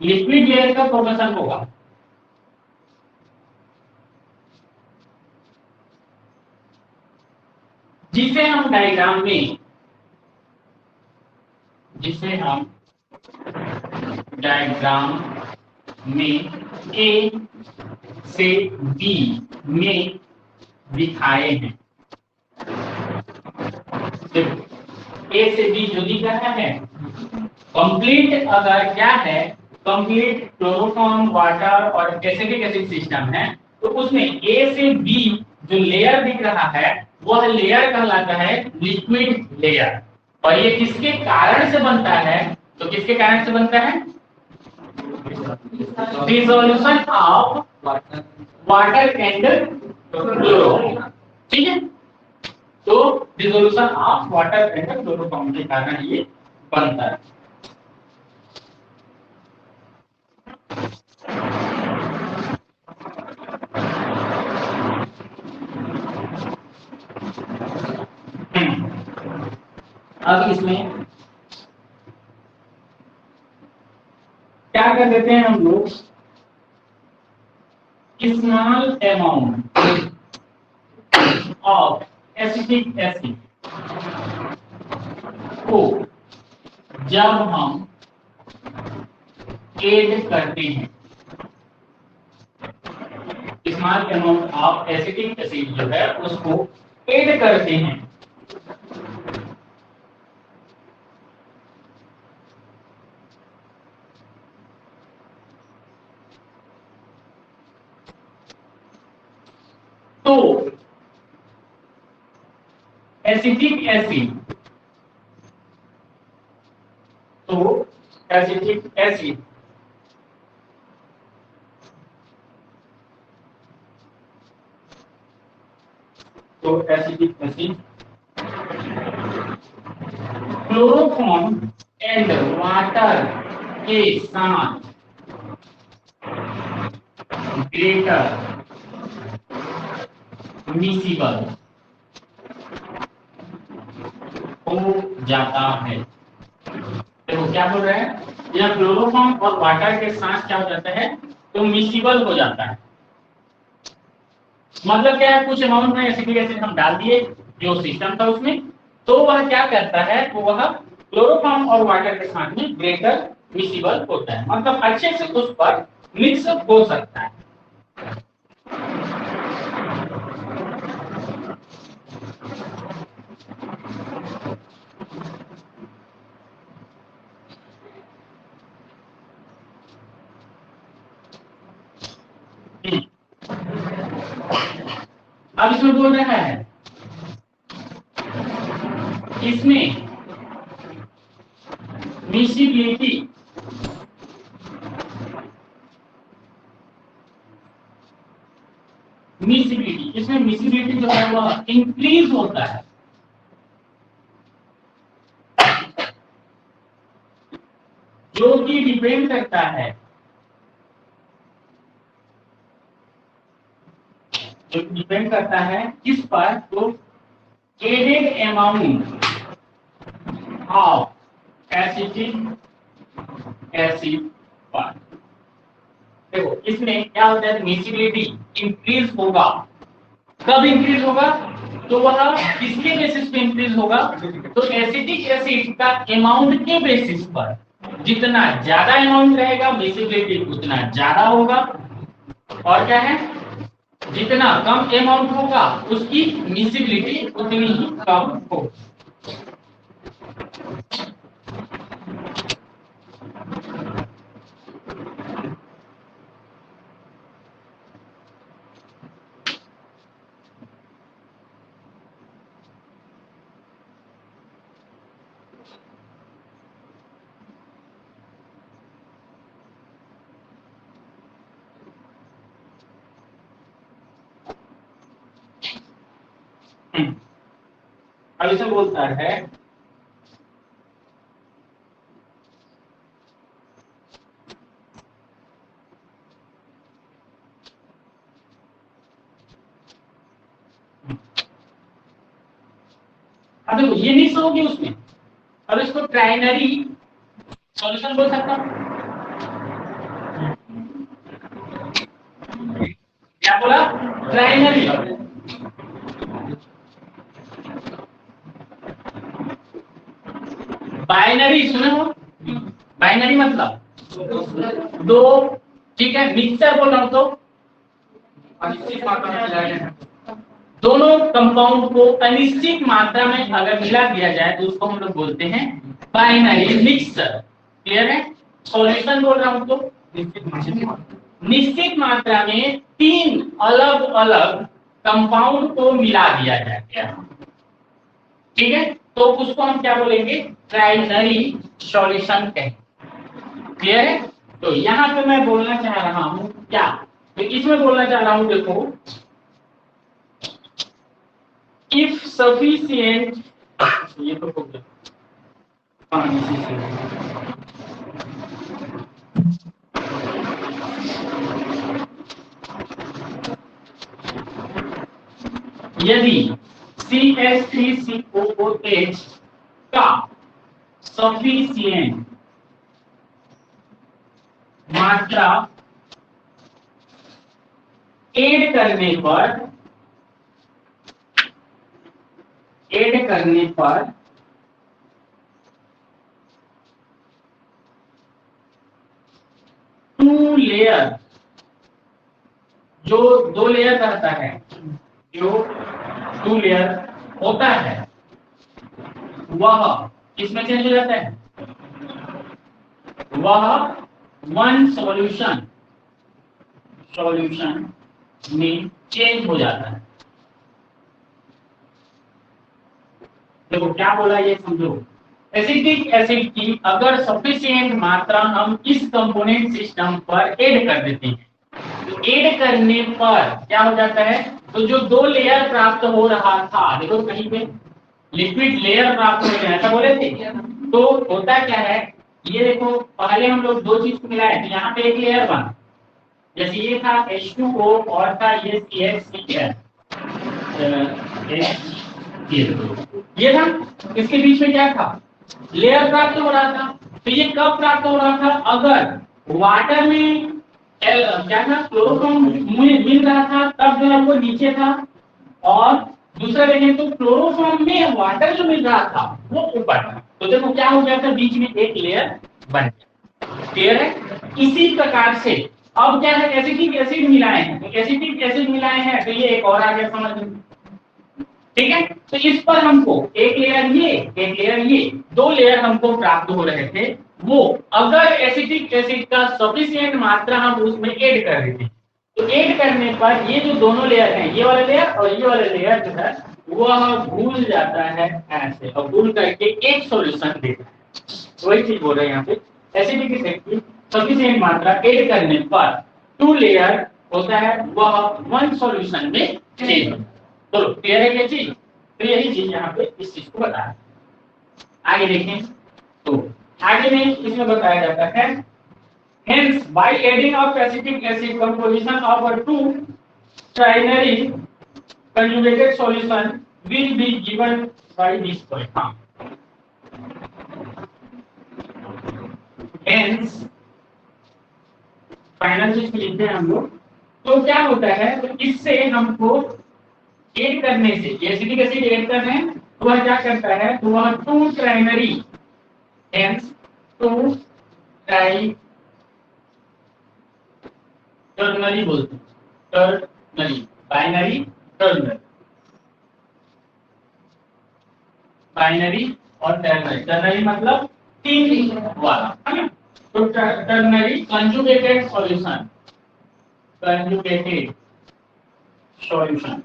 लिक्विड लेयर का फॉर्मेशन होगा। जिसे हम डायग्राम में ए से बी में दिखाए हैं। देखो ए से बी जो दिख रहा है कंप्लीट, अगर क्या है कंप्लीट क्लोरोफॉर्म वाटर और एसिटिक एसिड सिस्टम है, तो उसमें ए से बी जो लेयर दिख रहा है वह लेयर कहलाता है लिक्विड लेयर। और ये किसके कारण से बनता है? तो किसके कारण से बनता है? Dissolution of water and chloroform. ठीक है, तो dissolution of water and chloroform के कारण ये बनता है। अब इसमें क्या कर देते हैं हम लोग, small amount of acetic acid को जब हम ऐड करते हैं, small amount of acetic acid जो है उसको ऐड करते हैं, तो acetic acid acetic acid chloroform and water के साथ ग्रेटर मिसिबल हो जाता है। देखो क्या बोल रहे हैं, यह क्लोरोफॉर्म और वाटर के साथ क्या हो जाता है, तो मिसिबल हो जाता है। मतलब क्या है, कुछ अमाउंट में एसिटिक एसिड हम डाल दिए जो सिस्टम था उसमें, तो वह क्या करता है, तो वह क्लोरोफॉर्म और वाटर के साथ में ग्रेटर मिसिबल होता है, मतलब अच्छे से उस पर मिक्स हो सकता है। अब इसमें बोल रहा है, इसमें मिसिबिलिटी इसमें मिसिबिलिटी जो है वह इंक्रीज होता है, जो कि डिपेंड करता है, जो डिपेंड करता है किस पर, तो added amount of acetic acid पर। देखो इसमें क्या होता है, मिसिबिलिटी इंक्रीज होगा। कब इंक्रीज होगा, तो वह किसके बेसिस पे इंक्रीज होगा, तो एसिटिक एसिड का अमाउंट के बेसिस पर। जितना ज्यादा अमाउंट रहेगा मिसिबिलिटी उतना ज्यादा होगा, और क्या है, जितना कम अमाउंट होगा उसकी मिसिबिलिटी उतनी ही कम होगी। अब इसे बोलता है अब देखो ये मिक्स होगी उसमें, अब इसको ट्राइनरी सॉल्यूशन बोल सकता हूँ। क्या बोला? ट्राइनरी। बाइनरी सुने हो? बाइनरी मतलब दो, ठीक है। मिक्सचर बोल रहा हूं तो अनिश्चित मात्रा में मिलाया जाए, दोनों कंपाउंड को अनिश्चित मात्रा में अगर मिला दिया जाए तो उसको हम लोग बोलते हैं बाइनरी मिक्सचर। क्लियर है? सॉल्यूशन बोल रहा हूं तो निश्चित मात्रा में तीन अलग अलग कंपाउंड को मिला दिया जाए, ठीक है, तो उसको हम क्या बोलेंगे? ट्राइनरी सॉल्यूशन कहेंगे। क्लियर है? तो यहां पे मैं बोलना चाह रहा हूं क्या, तो इसमें बोलना चाह रहा हूं, देखो, इफ सफिशिएंट, ये तो हो गया, यदि CH3COOH का सफिशिएंट मात्रा ऐड करने पर 2 लेयर, जो 2 लेयर रहता है, जो 2 लेयर होता है, वह किसमें चेंज हो जाता है? वह वन सॉल्यूशन में चेंज हो जाता है। देखो क्या बोला, ये समझो। एसिटिक एसिड की अगर सफिशिएंट मात्रा हम इस कंपोनेंट सिस्टम पर ऐड कर देते हैं, तो ऐड करने पर क्या हो जाता है? तो जो 2 लेयर प्राप्त हो रहा था, देखो कहीं पे लिक्विड लेयर प्राप्त हो गया, ऐसा बोले थे। तो होता क्या है, ये देखो, पहले हम लोग 2 चीज को मिलाए, तो यहाँ पे एक लेयर बना, जैसे ये था H2O और था ये CH3 ये था, इसके बीच में क्या था? लेयर प्राप्त हो रहा था। तो ये कब प्राप्त हो रहा था? अगर वाटर में क्या था, क्लोरोफॉर्म मिल रहा था, तब जो है वो नीचे था, और दूसरा देखें तो क्लोरोफॉर्म में वाटर जो मिल रहा था वो ऊपर था। तो देखो क्या हो गया था, बीच में एक लेयर बन गया। क्लियर है? इसी प्रकार से अब क्या है, एसिटिक एसिड मिलाए हैं, तो एसिटिक एसिड मिलाए हैं, तो ये एक और आ गया, समझ में? ठीक है, तो इस पर हमको एक लेयर ये, एक लेयर ये, 2 लेयर हमको प्राप्त हो रहे थे। वो अगर एसिटिक एसिड का सफिशिएंट मात्रा हम उसमें ऐड कर देते, तो ऐड करने पर ये जो दोनों लेयर हैं, ये वाला लेयर और ये वाला लेयर जो है वह भूल जाता है ऐसे, और भूल करके एक सॉल्यूशन देता है। वही चीज बोल रहे हैं यहाँ पे, एसिटिक एसिड की सफिशिएंट मात्रा ऐड करने पर 2 लेयर होता है, वह वन सॉल्यूशन में चेंज होता है। चलो क्लियर है क्या चीज? तो यही चीज यहाँ पे इस चीज को बताया। आगे देखें, तो आगे में इसमें बताया जाता है, hence by adding of acetic acid composition of a 2 trinary conjugated solution will be given by this point. हाँ, hence फाइनल चीज लिखते हैं हम लोग। तो क्या होता है, तो इससे हमको ऐड करने से, एसिटिक एसिड ऐड कर रहे हैं, तो वह क्या करता है, तो वह 2 ट्राइनरी, हेंस 2 ट्राई टर्नरी बोलते हैं, टर्नरी, बाइनरी, टर्नरी, बाइनरी और टर्नरी। टर्नरी मतलब 3 वाला, है ना? तो ternary conjugated solution, conjugated solution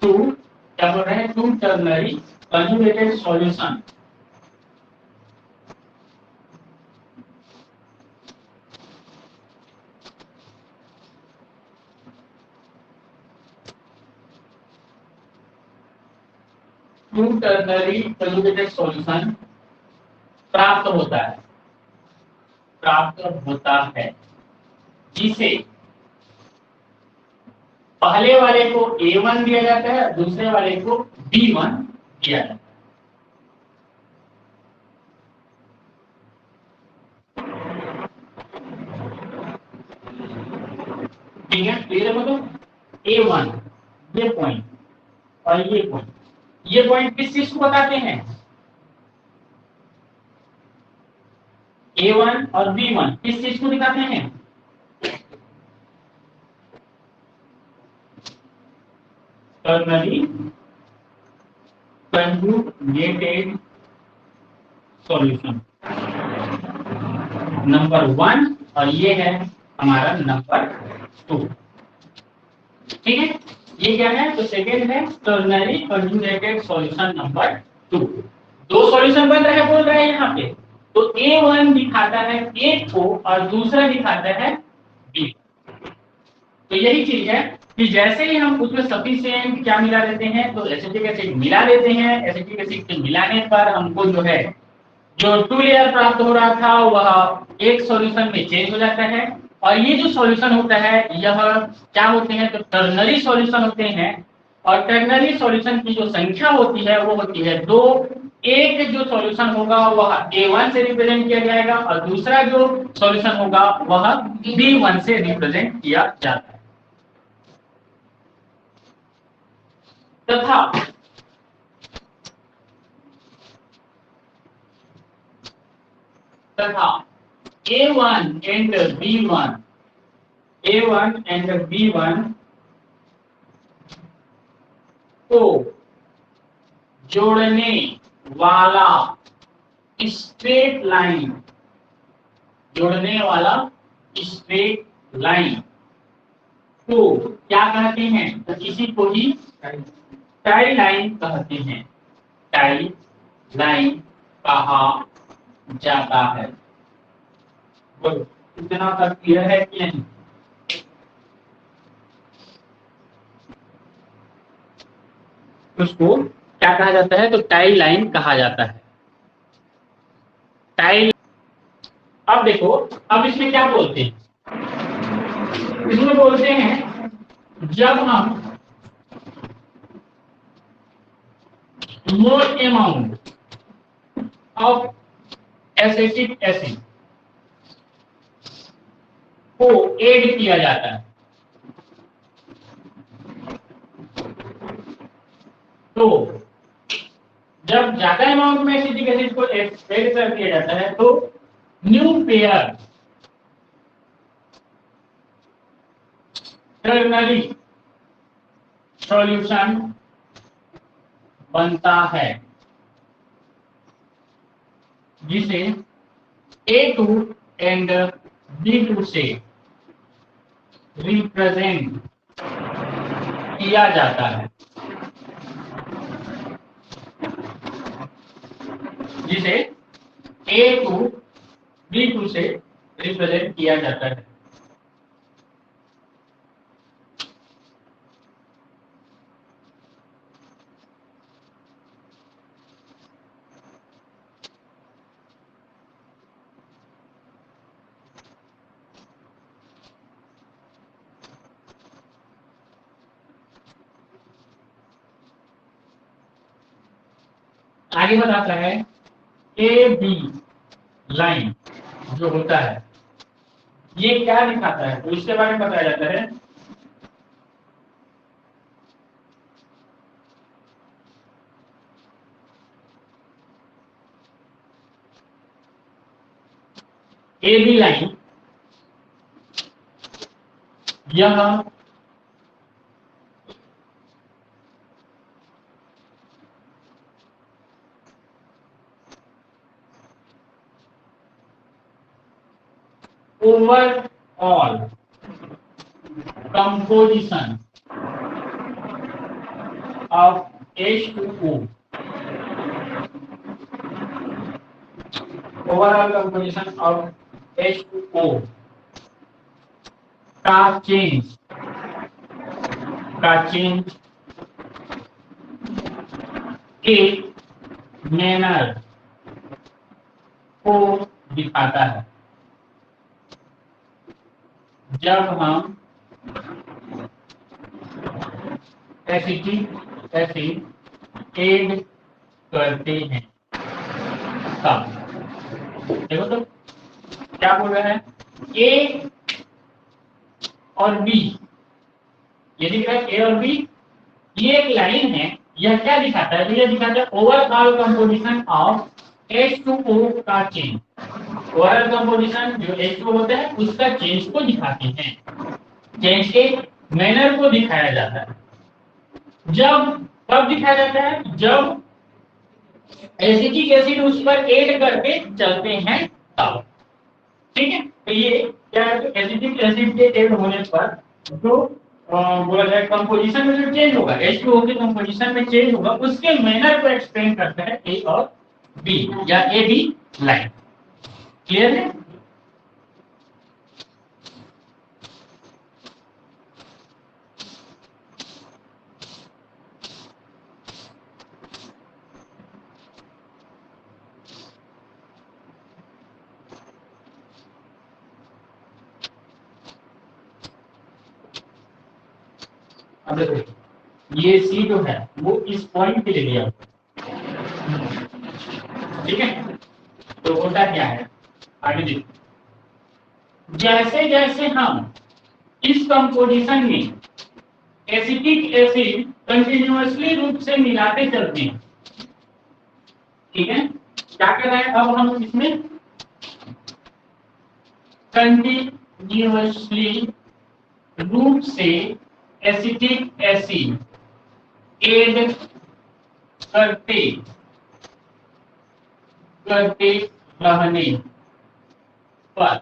two, क्या बोल रहे हैं, 2 ternary conjugated solution to ternary conjugated solution प्राप्त होता है, जिसे पहले वाले को A1 दिया जाता है, दूसरे वाले को B1 दिया जाता है। ठीक है, तो ये देखो तो A1 ये पॉइंट और ये पॉइंट किस चीज को बताते हैं? A1 और B1 किस चीज को दिखाते हैं? टर्नरी कंजुगेटेड सॉल्यूशन नंबर 1 और ये है हमारा नंबर 2। ठीक है, ये क्या है? तो सेकेंड है टर्नरी कंजुगेटेड सॉल्यूशन नंबर 2। दो सॉल्यूशन बन रहे हैं बोल रहे हैं यहाँ पे, तो A1 दिखाता है A को और दूसरा दिखाता है B। तो यही चीज है कि जैसे ही हम उसमें सफिशिएंट क्या मिला देते हैं, तो एसिटिक एसिड मिला देते हैं। एसिटिक एसिड के मिलाने पर हमको जो है जो 2 लेयर प्राप्त हो रहा था वह एक सॉल्यूशन में चेंज हो जाता है। और ये जो सॉल्यूशन होता है यह क्या होते हैं? तो टर्नरी सॉल्यूशन होते हैं। और टर्नरी सॉल्यूशन की जो संख्या होती है वो होती है 2। एक जो सॉल्यूशन होगा वह A1 से रिप्रेजेंट किया जाएगा और दूसरा जो सॉल्यूशन होगा वह B1 से रिप्रेजेंट किया जाता है। तथा A1 and B1 को जोड़ने वाला स्ट्रेट लाइन को क्या कहते हैं? तो इसी को ही टाई लाइन कहते हैं। टाई लाइन कहा जाता है। बोलो इतना तक क्लियर है कि नहीं? उसको क्या कहा जाता है? तो टाई लाइन कहा जाता है। टाई। अब देखो, अब इसमें क्या बोलते हैं? इसमें बोलते हैं जब हम more amount of acetic acid को ऐड किया जाता है, तो जब ज्यादा अमाउंट में एसिटिक एसिड को ऐड कर दिया जाता है तो न्यू पेयर टर्नरी सॉल्यूशन बनता है, जिसे A2 एंड B2 से रिप्रेजेंट किया जाता है, जिसे A2 B2 से रिप्रेजेंट किया जाता है। आगे बताता है ए बी लाइन जो होता है ये क्या दिखाता है, तो इसके बारे में बताया जाता है। ए बी लाइन यह overall composition of H2O, overall composition of H2O का चेंज के मैनर को दिखाता है। जब हम एसिटिक एसिड ऐड करते हैं तब देखो तो क्या बोल रहा है, ए और बी ये दिख रहा है ए और बी, ये एक लाइन है। यह क्या दिखाता है? तो यह दिखाता है ओवरऑल कंपोजिशन ऑफ H2O का चेंज। ओवरऑल कंपोजिशन जो H2O होता है उसका चेंज को दिखाते हैं, चेंज के मैनर को दिखाया जाता है। जब कब दिखाया जाता है? जब एसिटिक एसिड उस पर ऐड करके चलते हैं तब। ठीक है, तो ये क्या है? तो एसिटिक एसिड के ऐड होने पर जो बोला जाए कंपोजिशन में जो चेंज होगा, H2O के कंपोजिशन में चेंज होगा, उसके मैनर को एक्सप्लेन करता है ए और बी या ए बी लाइन। क्लियर है? अब देखो ये सी जो है वो इस पॉइंट के लिए दिया हुआ है। ठीक है, तो होता क्या है आगे देखो, जैसे जैसे हम इस कंपोजिशन में एसिटिक एसिड कंटिन्यूअसली रूप से मिलाते चलते हैं, ठीक है, क्या कर रहे हैं अब हम इसमें कंटिन्यूअसली रूप से एसिटिक एसिड ऐड करते करते रहने पर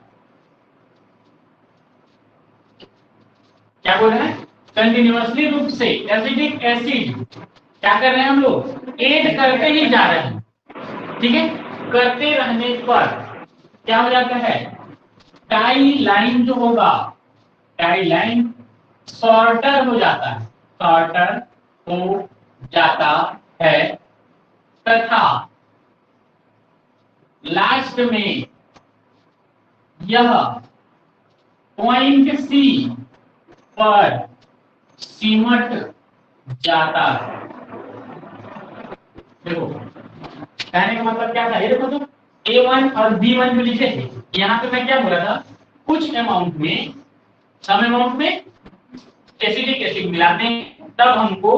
क्या बोल रहे हैं? कंटिन्यूअसली रूप से एसिटिक एसिड क्या कर रहे हैं हम लोग? ऐड करते ही जा रहे हैं। ठीक है, करते रहने पर क्या हो जाता है? टाई लाइन जो होगा, टाई लाइन शॉर्टर हो जाता है, शॉर्टर हो जाता है तथा लास्ट में यह पॉइंट सी पर सिमट जाता है। देखो कहने का मतलब क्या था? ये देखो तो A1 और B1 जो लिखे थे, यहाँ पे मैं क्या बोला था? कुछ अमाउंट में, सम अमाउंट में एसिटिक एसिड मिलाते हैं तब हमको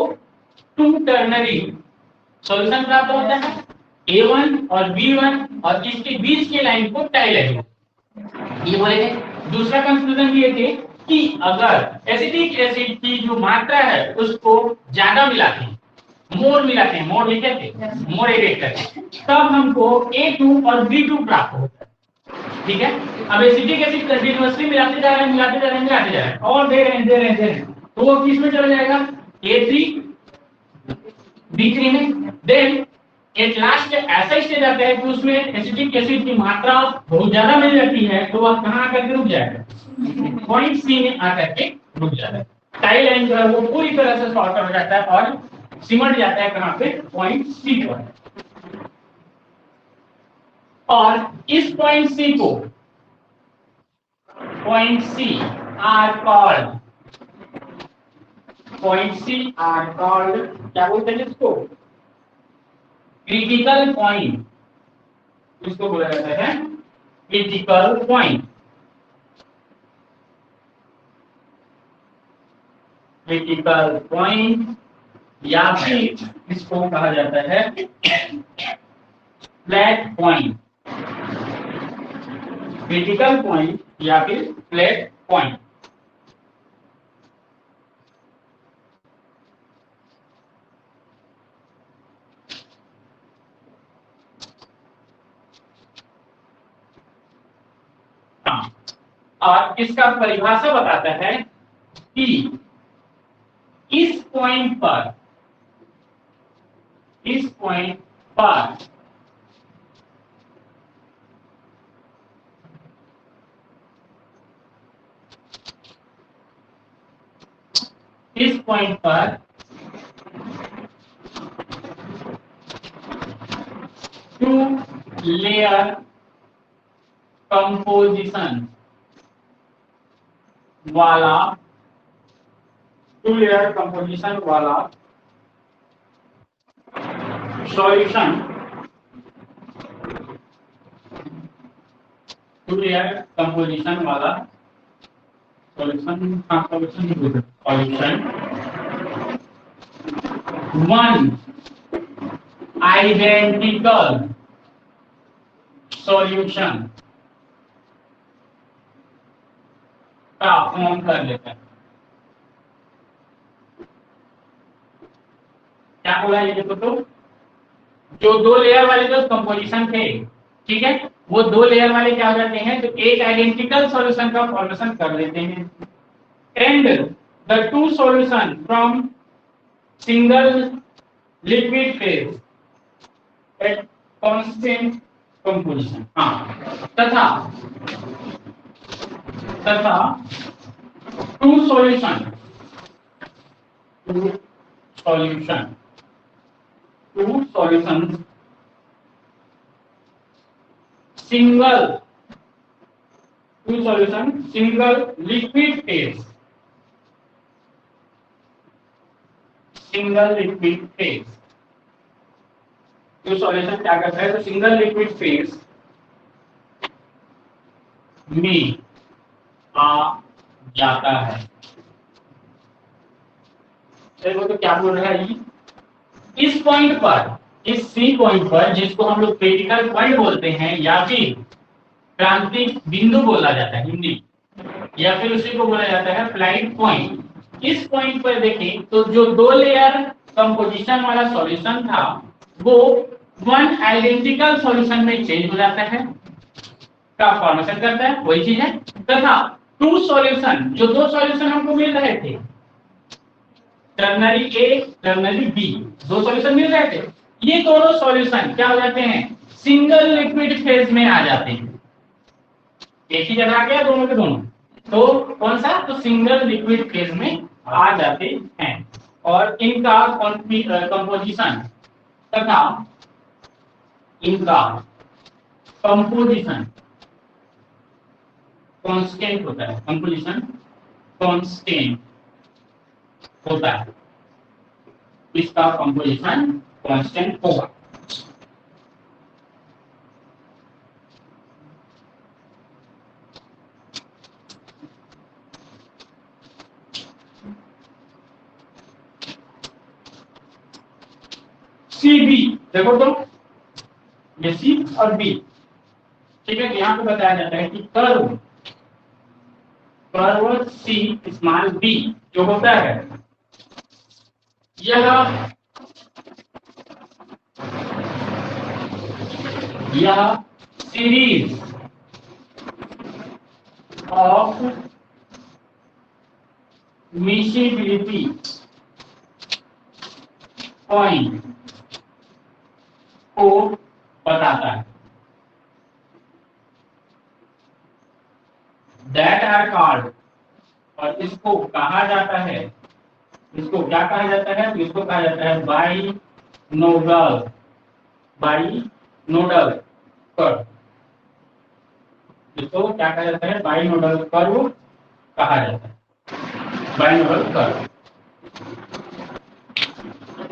टू टर्नरी सॉल्यूशन प्राप्त होता है। A1 और B1 और इसके बीच की लाइन को टाई लाइन ये बोले थे। दूसरा कंक्लूजन ये थे कि अगर एसिटिक एसिड की जो मात्रा है उसको ज्यादा मिलाते हैं, मोर मिलाते हैं, मोर लिखे थे, मोर एड करते हैं, तब हमको A2 और B2 प्राप्त होता है। ठीक है, अब एसिटिक एसिड कंटीन्यूअसली मिलाते जा रहे हैं, मिलाते जा रहे हैं, मिलाते जा रहे हैं और दे रहे हैं, दे रहे हैं, दे रहे हैं, तो वो किस में चला जाएगा? A3 B3 में। देन एट लास्ट ऐसा स्टेज आता है कि उसमें एसिटिक एसिड की मात्रा बहुत ज्यादा मिल जाती है, तो वह कहाँ आकर के रुक जाएगा? पॉइंट सी में आकर के रुक जाता है। टाई लाइन जो है वो पूरी तरह से शॉर्ट हो जाता है और सिमट जाता है कहाँ पे? पॉइंट सी पर। और इस पॉइंट सी को point C are called, point C are called क्या बोलते हैं इसको? Critical point. इसको बोला जाता है क्रिटिकल पॉइंट। क्रिटिकल पॉइंट या फिर इसको कहा जाता है फ्लैट पॉइंट। क्रिटिकल पॉइंट या फिर फ्लैट पॉइंट। और इसका परिभाषा बताता है कि इस पॉइंट पर, इस पॉइंट पर इस पॉइंट पर टू लेयर कंपोजिशन वाला, टू लेयर कंपोजिशन वाला सॉल्यूशन, टू लेयर कंपोजिशन वाला solution, solution solution one identical solution का फॉर्म कर लेते हैं। क्या बोला ये देखो, तो जो दो लेयर वाले जो कंपोजिशन थे, ठीक है, वो दो लेयर वाले क्या हो जाते हैं, तो एक आइडेंटिकल सॉल्यूशन का फॉर्मेशन कर लेते हैं। And the two solution from single liquid phase at constant composition. हाँ, तथा two solution single two solution single liquid phase तो सॉल्यूशन क्या करता है, तो सिंगल लिक्विड फेज में आ जाता है। देखो तो क्या बोल रहा है ये, इस पॉइंट पर, इस सी पॉइंट पर, जिसको हम लोग क्रिटिकल पॉइंट बोलते हैं या फिर क्रांति बिंदु बोला जाता है हिंदी, या फिर उसी को बोला जाता है फ्लाइट पॉइंट। इस पॉइंट पर देखें तो जो दो लेयर कंपोजिशन वाला सॉल्यूशन था वो वन आइडेंटिकल सॉल्यूशन में चेंज हो जाता है, का फॉर्मेशन करता है, वही चीज है। तथा टू सॉल्यूशन, जो दो सॉल्यूशन हमको मिल रहे थे, टर्नरी ए टर्नरी बी, दो सॉल्यूशन मिल रहे थे, ये दोनों सॉल्यूशन क्या हो जाते हैं, सिंगल लिक्विड फेज में आ जाते हैं। एक ही जगह आ गया दोनों के दोनों, तो कौन सा, तो सिंगल लिक्विड फेज में आ जाते हैं। और इनका कंपोजिशन तथा इनका कंपोजिशन कांस्टेंट होता है, कंपोजिशन कांस्टेंट होता है, इसका कंपोजिशन कांस्टेंट होगा। सी बी देखो तो, ये सी और बी, ठीक है, यहाँ पे बताया जाता है कि कर्व सी स्मॉल बी जो होता है, यह सीरीज ऑफ मिसिबिलिटी पॉइंट को बताता है, दैट आर कॉल्ड, और इसको कहा जाता है, इसको क्या कहा जाता है, इसको कहा जाता है बाइनोडल कर्व। इसको क्या कहा जाता है, बाइनोडल कर्व कहा जाता है, बाइनोडल कर्व।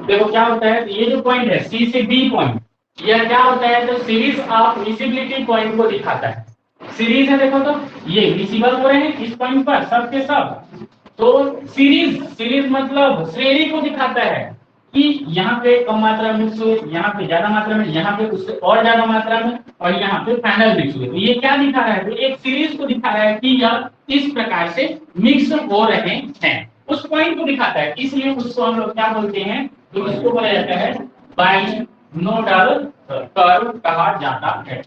देखो क्या होता है, ये जो पॉइंट है सी से बी पॉइंट, यह क्या होता है, तो सीरीज ऑफ विजिबिलिटी पॉइंट को दिखाता है। सीरीज है, देखो तो ये विजिबल हो रहे हैं इस पॉइंट पर सब के सब, तो सीरीज मतलब श्रेणी को दिखाता है कि यहाँ पे कम मात्रा में मिक्स हुए, यहाँ पे ज्यादा मात्रा में, यहाँ पे उससे और ज्यादा मात्रा में, और यहाँ पे फाइनल मिक्स हुए। तो ये क्या दिखा रहा है, तो एक सीरीज को दिखा रहा है कि यह इस प्रकार से मिक्स हो रहे हैं, उस पॉइंट को दिखाता है। इसलिए उसको हम लोग क्या बोलते हैं, तो इसको बोला जाता है बाइनोडल कर्व कहा जाता है।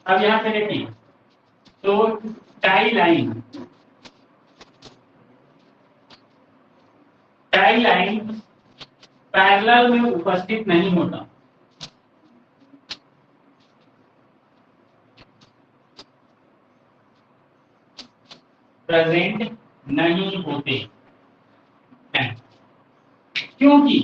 अब यहाँ पे देखिए, तो टाई लाइन पैरेलल में उपस्थित नहीं होता, प्रेजेंट नहीं होते हैं, क्योंकि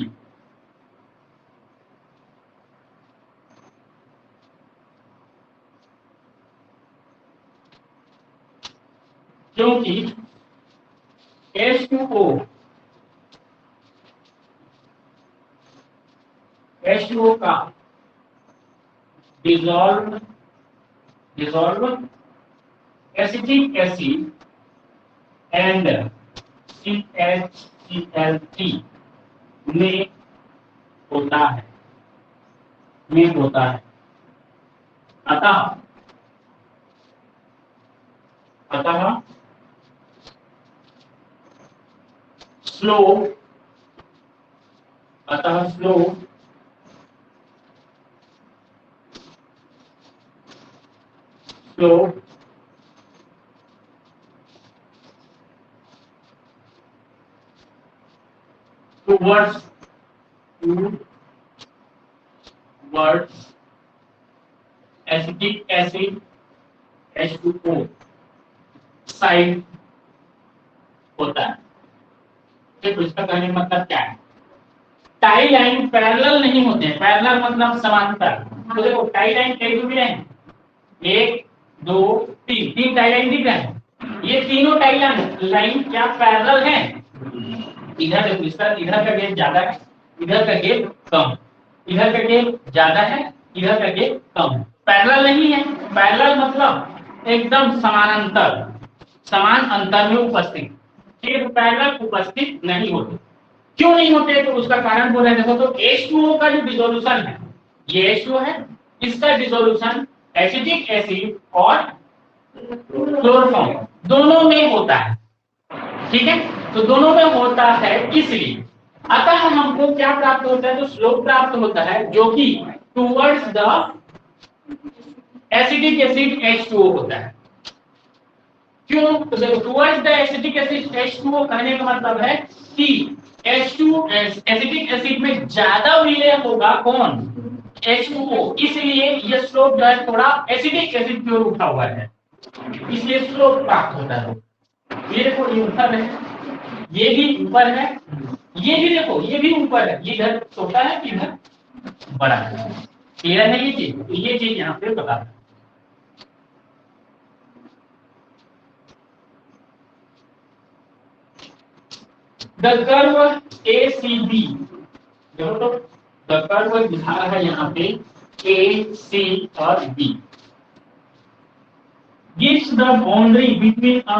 H2O का dissolve acetic acid and CHCl3 में होता है अतः slow towards acetic acid H2O side होता है। तो इसका कहने का मतलब क्या है? टाई लाइन पैरेलल नहीं होते हैं, पैरेलल मतलब समांतर। तो देखो टाई लाइन कई दिख रहे हैं, 1 2 3 टाई लाइन दिख रहे हैं। ये तीनों टाई लाइन क्या पैरेलल हैं? इधर देखो, इसका इधर का गेप ज्यादा है, इधर का गेप कम, इधर का गेप ज्यादा है, इधर का गेप कम है। पैरेलल नहीं है, पैरेलल मतलब एकदम समानांतर, समान अंतर में उपस्थित। ठीक, पैरेलल उपस्थित नहीं होते। क्यों नहीं होते? तो उसका कारण बोल रहे हैं। देखो तो H2O का जो डिसोल्यूशन है, ये H2O है, इसका डिसोल्यूशन एसिटिक एसिड और क्लोरोफॉर्म दोनों में होता है। ठीक है, तो दोनों में होता है, इसलिए अतः हमको क्या प्राप्त होता है? तो स्लोप प्राप्त होता है जो कि towards the acetic acid H2O होता है। क्यों? तो towards the acetic acid H2O कहने का मतलब है कि H2 एसिटिक एसिड में ज्यादा विलय होगा कौन? H2O, इसलिए ये स्लोप जो है थोड़ा एसिटिक एसिड की ओर उठा हुआ है, इसलिए स्लोप प्राप्त होता है। ये देखो, ये ऊपर है, ये भी ऊपर है, ये भी देखो, ये भी ऊपर है, ये इधर छोटा है, इधर बड़ा है। क्लियर है ये चीज? तो ये चीज यहाँ पे बता है। The curve ACB, देखो तो the curve दिखा रहा है यहाँ पे AC और B gives the boundary between a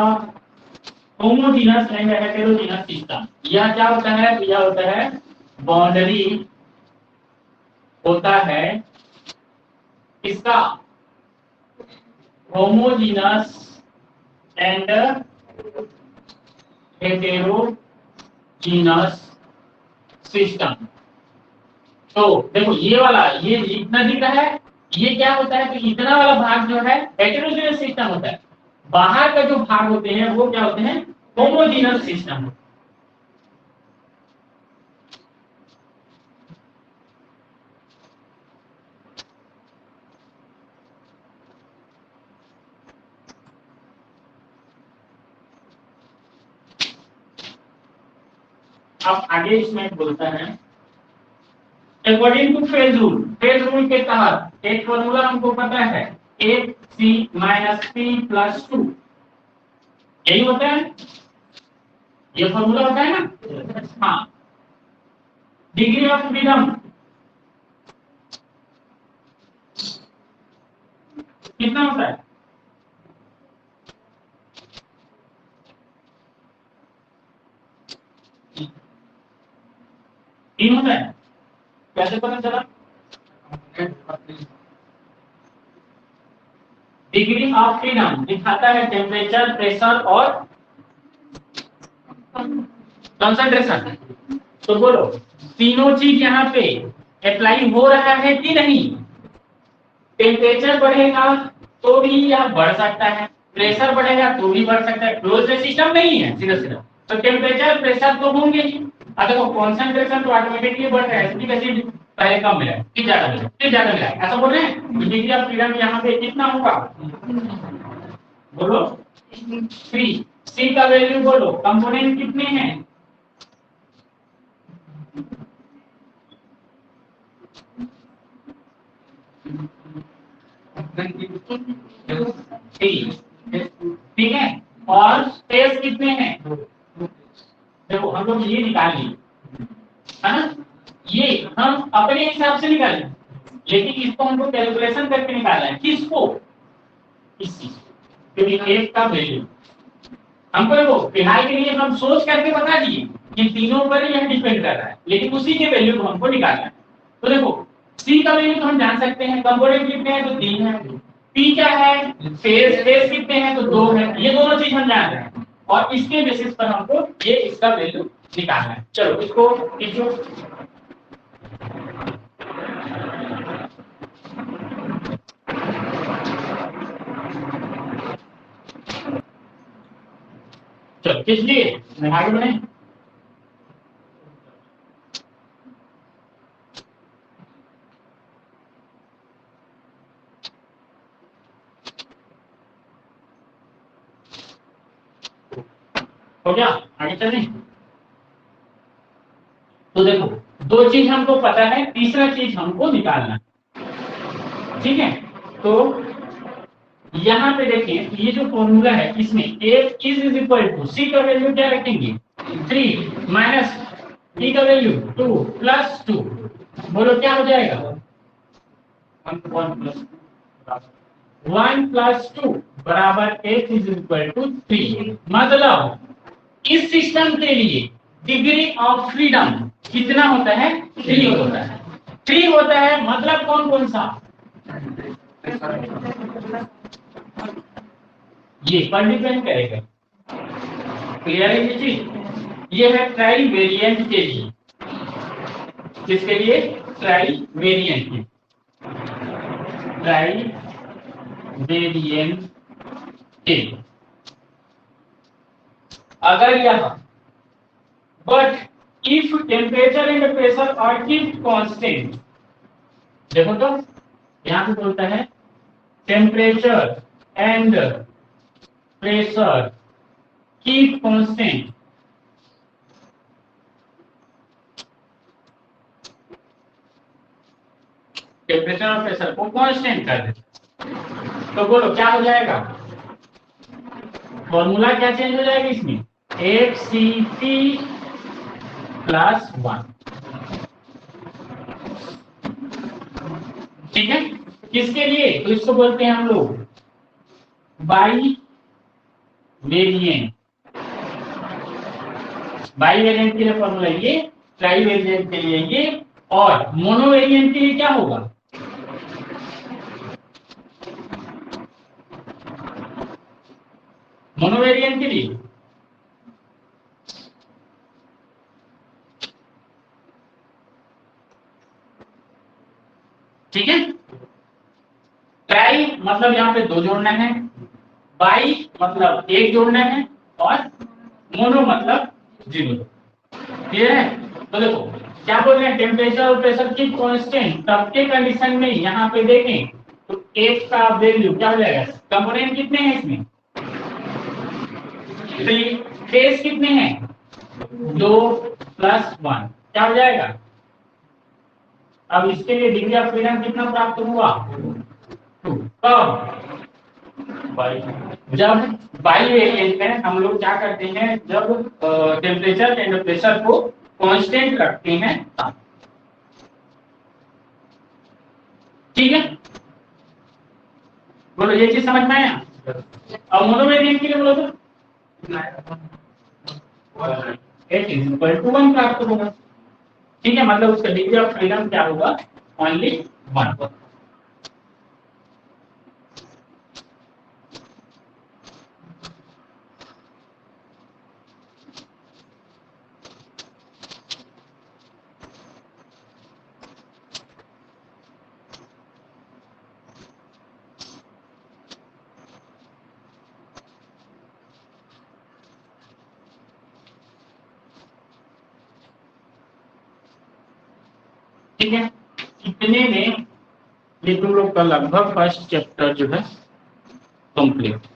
homogeneous and heterogeneous system। यह क्या होता है? यह होता है बाउंड्री होता है इसका होमोजेनस एंड हेटेरोजीनस सिस्टम। तो देखो ये वाला, ये इतना दिख रहा है, ये क्या होता है कि इतना वाला भाग जो है हेटेरोजीनस सिस्टम होता है, बाहर का जो भाग होते हैं वो क्या होते हैं? Homogeneous system. अब आगे इसमें बोलता है अकॉर्डिंग टू फेज रूल के तहत एक फॉर्मूला हमको पता है, AC - P + 2, यही होता है, ये फॉर्मूला होता है ना। हाँ, डिग्री ऑफ फ्रीडम कितना होता है? तीन होता है। कैसे पता चला? डिग्री ऑफ फ्रीडम दिखाता है टेम्परेचर, प्रेशर और कंसंट्रेशन। तो बोलो, तीनों चीज यहाँ पे अप्लाई हो रहा है कि नहीं? टेम्परेचर बढ़ेगा तो भी यह बढ़ सकता है, प्रेशर बढ़ेगा तो भी बढ़ सकता है, क्लोज्ड सिस्टम नहीं है सीधा सीधा। तो टेम्परेचर प्रेशर तो होंगे ही, और देखो कॉन्सेंट्रेशन तो ऑटोमेटिकली बढ़ रहा है, एसिटिक एसिड पहले कम मिला है, फिर ज्यादा मिला, फिर ज्यादा मिला, ऐसा बोल रहे हैं। डिग्री ऑफ फ्रीडम यहाँ पे कितना होगा? बोलो 3। सी का वैल्यू बोलो, कंपोनेंट कितने हैं? ठीक है, और स्पेस कितने हैं? देखो हम लोग ये निकाल लिए, है ना, ये हम अपने हिसाब से निकालें, लेकिन इसको हमको कैलकुलेशन करके निकालना है। किसको? इस चीज, क्योंकि एक का वैल्यू हमको देखो फिलहाल के लिए हम सोच करके बता दिए कि तीनों पर यह डिपेंड कर रहा है, लेकिन उसी के वैल्यू को हमको निकालना है। तो देखो सी का वैल्यू तो हम जान सकते हैं, कंपोनेंट कितने हैं तो 3 है, पी क्या है, फेस कितने हैं तो 2 है, ये दोनों चीज हम जान रहे हैं और इसके बेसिस पर हमको ये इसका वैल्यू निकालना है। चलो इसको लिखो, चलो किस लिए आगे बढ़े। हो गया, आगे चलें। तो देखो दो चीज हमको पता है, तीसरा चीज हमको निकालना है। ठीक है, तो यहाँ पे देखें ये जो फॉर्मूला है इसमें a इज इक्वल टू सी का वैल्यू क्या रखेंगे 3 माइनस p का वैल्यू 2 प्लस 2, बोलो क्या हो जाएगा 1 प्लस 2 बराबर h इज इक्वल टू 3। मतलब इस सिस्टम के लिए डिग्री ऑफ फ्रीडम कितना होता है 3 होता है, 3 होता है। मतलब कौन कौन सा, ये पर डिपेंड करेगा। क्लियर है ये चीज? ये है ट्राई वेरिएंट के लिए, किसके लिए, ट्राई वेरिएंट के, ट्राई वेरिएंट के। अगर यह but if temperature and pressure are kept constant, देखो तो यहां पे बोलता है temperature and pressure keep constant, temperature और प्रेशर को कांस्टेंट कर दे तो बोलो क्या हो जाएगा, फॉर्मूला क्या चेंज हो जाएगा इसमें HCP प्लस 1। ठीक है, किसके लिए, तो इसको बोलते हैं हम लोग बाई वेरिएंट। बाई वेरिएंट के लिए फॉर्मूला ये, ट्राई वेरिएंट के लिए ये, और मोनो वेरिएंट के लिए क्या होगा, मोनो वेरिएंट के लिए ठीक है। ट्राई मतलब यहाँ पे 2 जोड़ना है, बाई मतलब 1 जोड़ना है, और मोनो मतलब 0। क्लियर है? तो देखो क्या बोल रहे हैं, टेम्परेचर और प्रेशर की कांस्टेंट तब के कंडीशन में यहाँ पे देखें तो एक का वैल्यू क्या हो जाएगा, कंपोनेंट कितने हैं इसमें 3, फेस कितने हैं 2 प्लस 1, क्या हो जाएगा। अब इसके लिए डिग्री ऑफ फ्रीडम कितना प्राप्त हुआ 2। कब, जब बाई वेरिएंट में हम लोग क्या करते हैं, जब टेम्परेचर एंड प्रेशर को कांस्टेंट रखते हैं तब। ठीक है, बोलो ये चीज समझ में आया। अब मोनो वेरिएंट के लिए बोलो तो h इज इक्वल टू 1 प्राप्त होगा। ठीक है, मतलब उसका डिग्री ऑफ फ्रीडम क्या होगा, ओनली 1। ठीक है, इतने में ये तुम लोग का लगभग फर्स्ट चैप्टर जो है कंप्लीट।